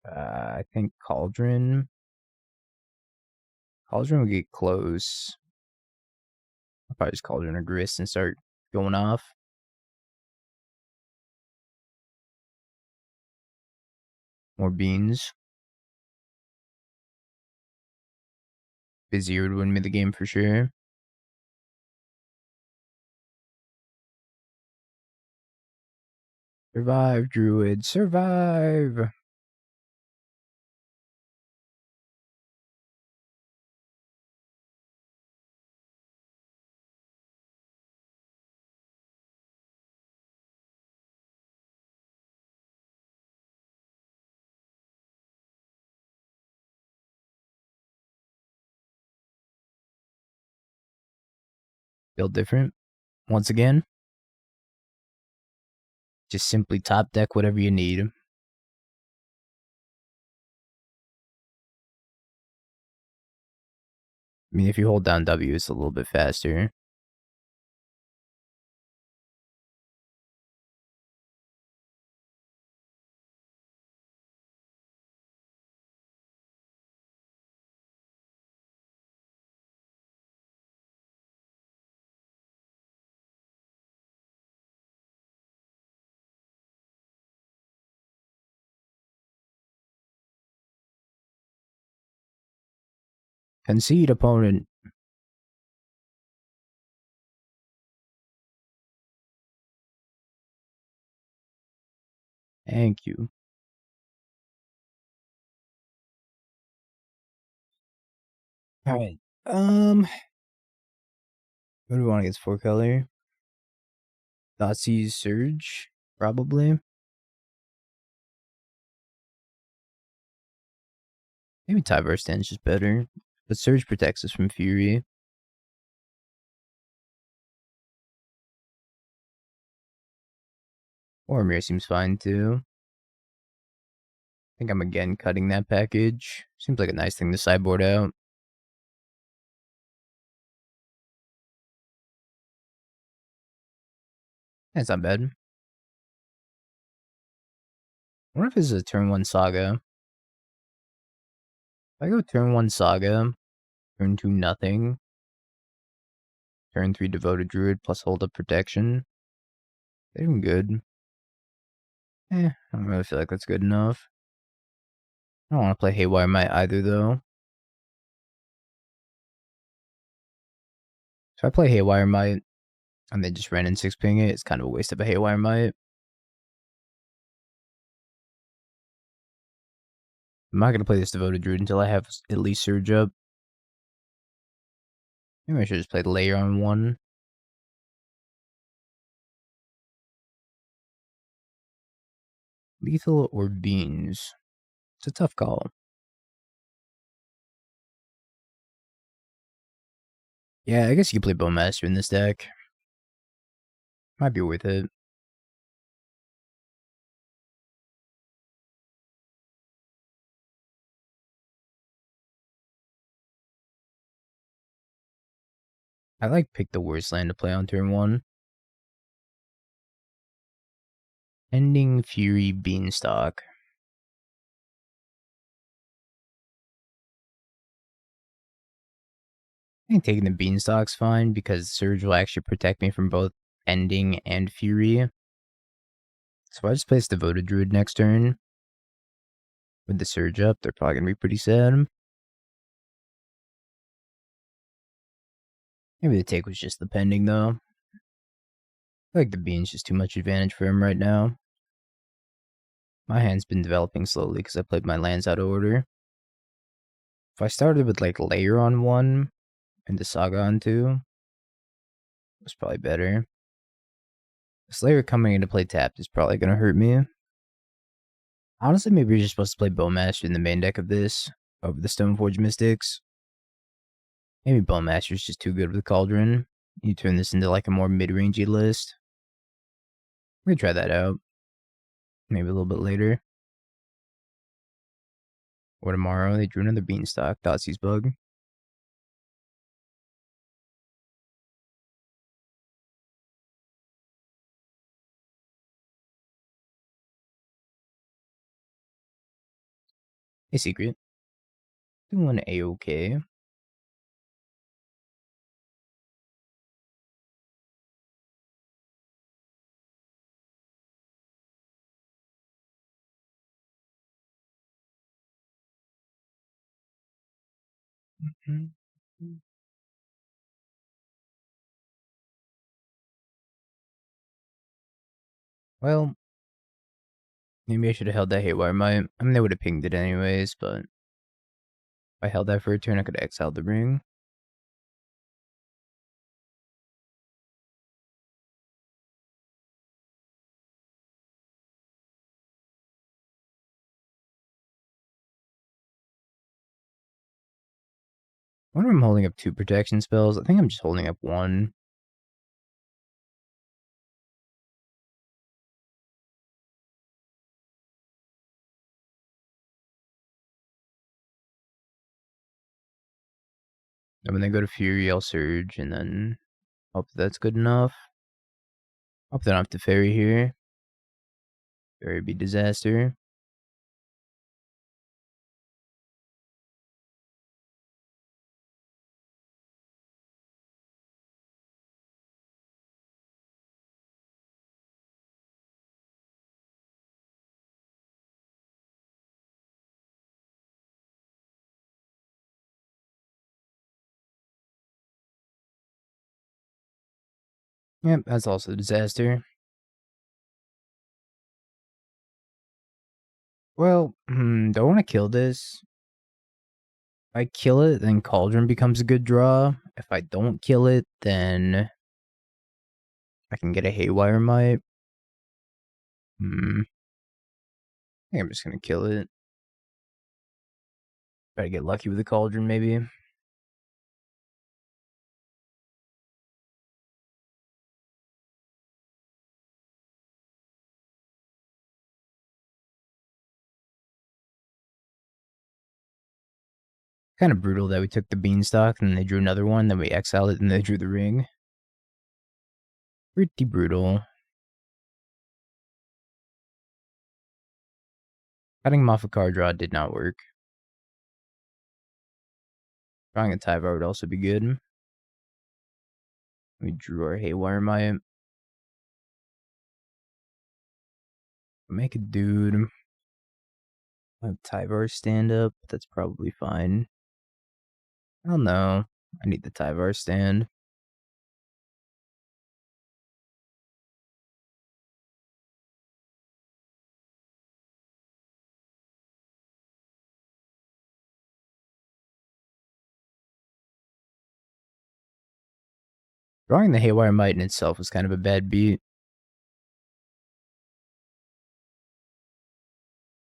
I think Cauldron. Cauldron would get close. I'll probably just Cauldron or Grist and start going off. More beans. Vizier would win me the game for sure. Survive, Druid, survive! Build different. Once again. Just simply top deck whatever you need. I mean, if you hold down W, it's a little bit faster. Concede, opponent. Thank you. Alright. What do we want against 4-color? Thoughtseize Surge, probably. Maybe Tyvar Stand's just better. But Surge protects us from Fury. Or Mirror seems fine too. I think I'm again cutting that package. Seems like a nice thing to sideboard out. That's not bad. I wonder if this is a turn 1 Saga. If I go turn 1 Saga, turn 2 nothing, turn 3 Devoted Druid plus hold up protection. They're doing good. I don't really feel like that's good enough. I don't want to play Haywire Mite either though. If I play Haywire Mite and they just ran in 6-ping it, it's kind of a waste of a Haywire Mite. I'm not going to play this Devoted Druid until I have at least Surge up. Maybe I should just play the Lair on 1. Lethal or Beans? It's a tough call. Yeah, I guess you could play Bowmaster in this deck. Might be worth it. I like pick the worst land to play on turn 1. Ending Fury Beanstalk. I think taking the Beanstalk's fine because Surge will actually protect me from both Ending and Fury. So I just place Devoted Druid next turn. With the Surge up, they're probably going to be pretty sad. Maybe the take was just the pending though. I feel like the Bean's just too much advantage for him right now. My hand's been developing slowly because I played my lands out of order. If I started with like Lair on 1 and the Saga on 2, it's probably better. Slayer coming into play tapped is probably going to hurt me. Honestly, maybe you're just supposed to play Bowmaster in the main deck of this, over the Stoneforge Mystics. Maybe Bowmaster's just too good with Cauldron. You turn this into like a more mid-rangey list. We could try that out. Maybe a little bit later. Or tomorrow, they drew another Beanstalk. Thoughtseize Bug. A secret. Doing A-okay. Well, maybe I should have held that Haywire Mite. I mean, they would have pinged it anyways, but if I held that for a turn, I could have exiled the ring. I wonder if I'm holding up 2 protection spells. I think I'm just holding up 1. And when they go to Fury, I'll Surge, and then hope that's good enough. Hope they don't have to Fairy here. Fairy would be disaster. Yep, that's also a disaster. Well, do I want to kill this? If I kill it, then Cauldron becomes a good draw. If I don't kill it, then I can get a Haywire Mite. I think I'm just gonna kill it. Try to get lucky with the Cauldron, maybe. Kind of brutal that we took the Beanstalk, and then they drew another one, then we exiled it, and they drew the ring. Pretty brutal. Cutting him off a card draw did not work. Drawing a Tyvar would also be good. We drew our Haywire Mite. Make a dude. Have Tyvar stand up. That's probably fine. I don't know. I need the Tyvar stand. Drawing the Haywire Mite in itself was kind of a bad beat.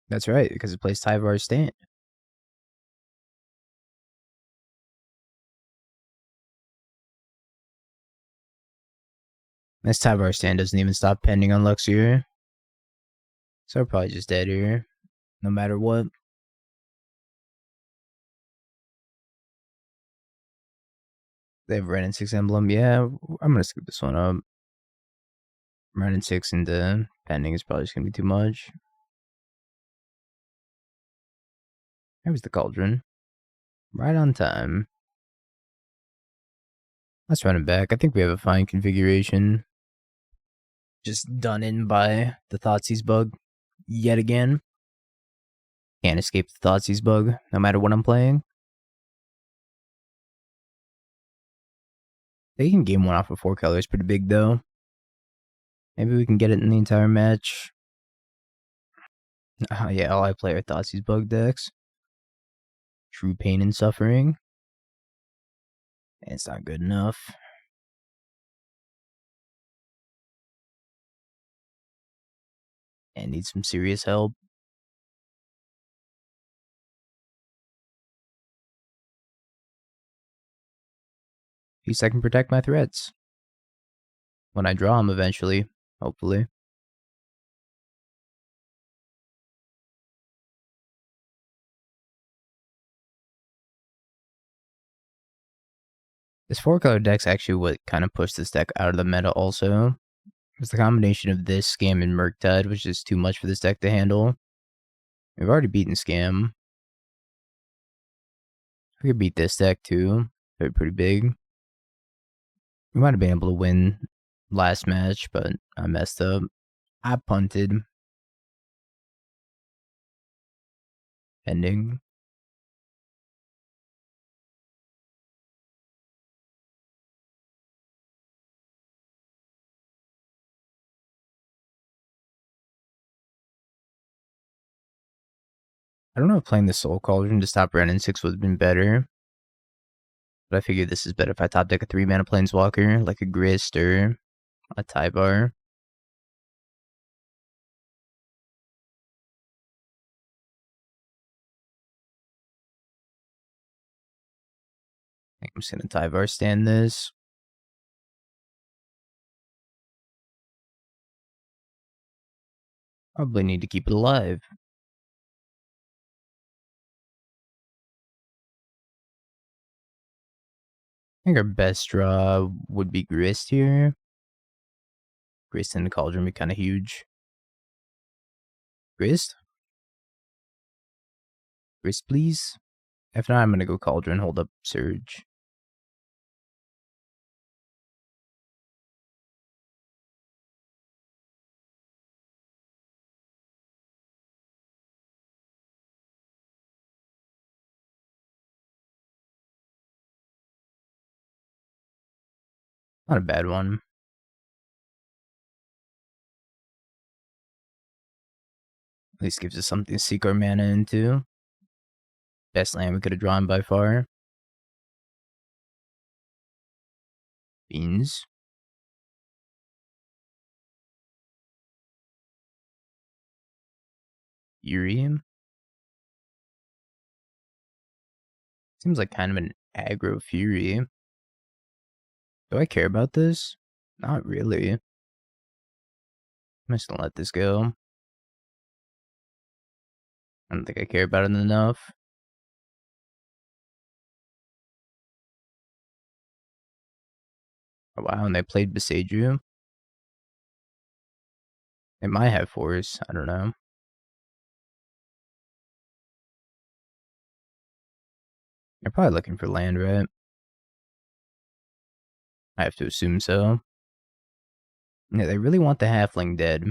That's right, because it plays Tyvar's stand. This Tyvar stand doesn't even stop pending on Luxior. So we're probably just dead here, no matter what. They have Red and 6 emblem. Yeah, I'm gonna skip this one up. Red and 6 into pending is probably just gonna be too much. There's the Cauldron. Right on time. Let's run it back. I think we have a fine configuration. Just done in by the Thoughtseize bug yet again. Can't escape the Thoughtseize bug no matter what I'm playing. They can game one off of 4 colors pretty big though. Maybe we can get it in the entire match. Yeah, all I play are Thoughtseize bug decks. True pain and suffering. And it's not good enough. And need some serious help. At least I can protect my threats. When I draw them eventually, hopefully. This 4-color deck's actually what kind of pushed this deck out of the meta also. Because the combination of this, Scam, and Murktide was just too much for this deck to handle. We've already beaten Scam. We could beat this deck too. They're pretty big. We might have been able to win last match, but I messed up. I punted. Pending. I don't know if playing the Soul Cauldron to stop Ren and 6 would have been better. But I figured this is better if I top deck a 3-mana Planeswalker, like a Grist or a Tyvar. I think I'm just gonna Tyvar stand this. Probably need to keep it alive. think our best draw would be Grist here. Grist and the Cauldron would be kind of huge. Grist? Grist, please? If not, I'm going to go Cauldron, hold up Surge. Not a bad one. At least gives us something to seek our mana into. Best land we could have drawn by far. Beans. Fury. Seems like kind of an aggro Fury. Do I care about this? Not really. I'm just gonna let this go. I don't think I care about it enough. Oh, wow, and they played Boseiju. They might have Force, I don't know. They're probably looking for land, right? I have to assume so. Yeah, they really want the Halfling dead.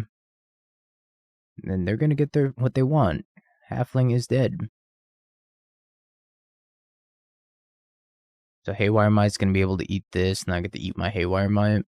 And they're gonna get what they want. Halfling is dead. So Haywire Mite's gonna be able to eat this, and I get to eat my Haywire Mite.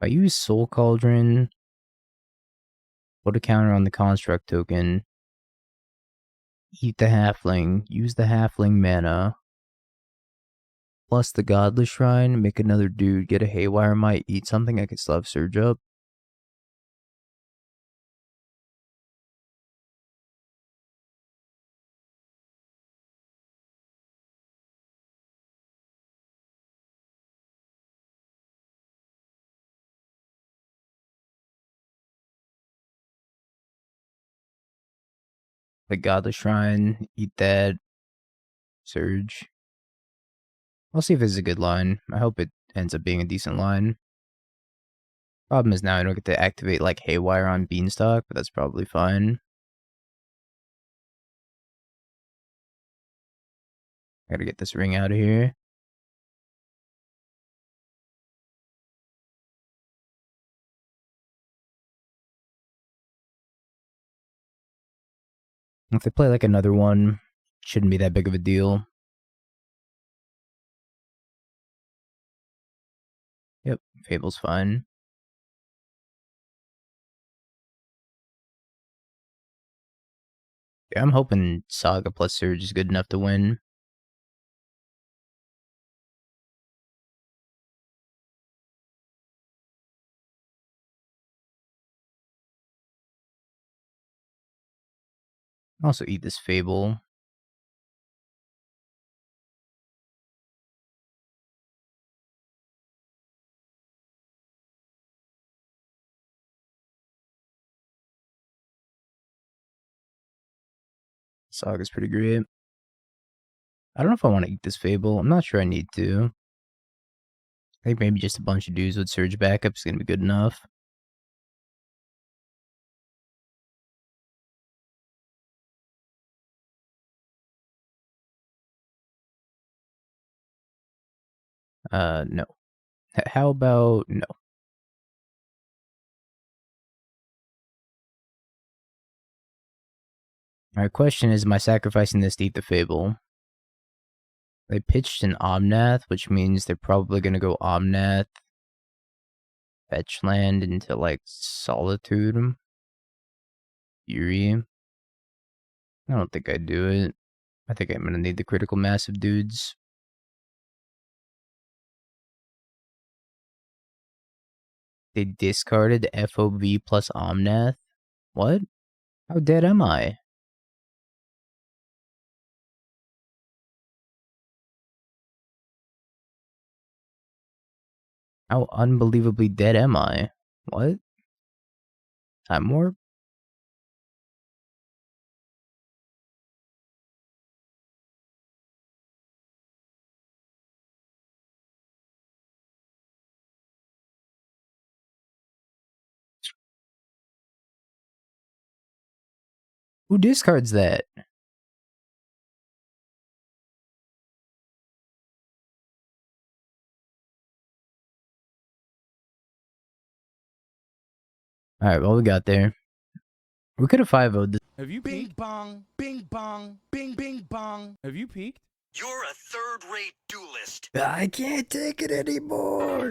If I use Soul Cauldron, put a counter on the Construct token, eat the Halfling, use the Halfling mana, plus the Godless Shrine, make another dude, get a Haywire Mite, eat something, I could still have Surge up. The Godless Shrine, eat that, Surge. I'll see if this is a good line. I hope it ends up being a decent line. Problem is now I don't get to activate like Haywire on Beanstalk, but that's probably fine. Gotta get this ring out of here. If they play like another one, shouldn't be that big of a deal. Yep, Fable's fine. Yeah, I'm hoping Saga plus Surge is good enough to win. Also eat this Fable. Saga's pretty great. I don't know if I want to eat this Fable. I'm not sure I need to. I think maybe just a bunch of dudes with Surge backup is going to be good enough. No. How about no? My question is, am I sacrificing this to eat the Fable? They pitched an Omnath, which means they're probably going to go Omnath, fetch land into like Solitude, Fury. I don't think I'd do it. I think I'm going to need the critical mass of dudes. They discarded FOB plus Omnath? What? How dead am I? How unbelievably dead am I? What? Time warp? Who discards that? Alright, well, we got there. We could have 5-0'd this. Have you peeked? Bing bong, bing bong. Have you peeked? You're a third-rate duelist. I can't take it anymore.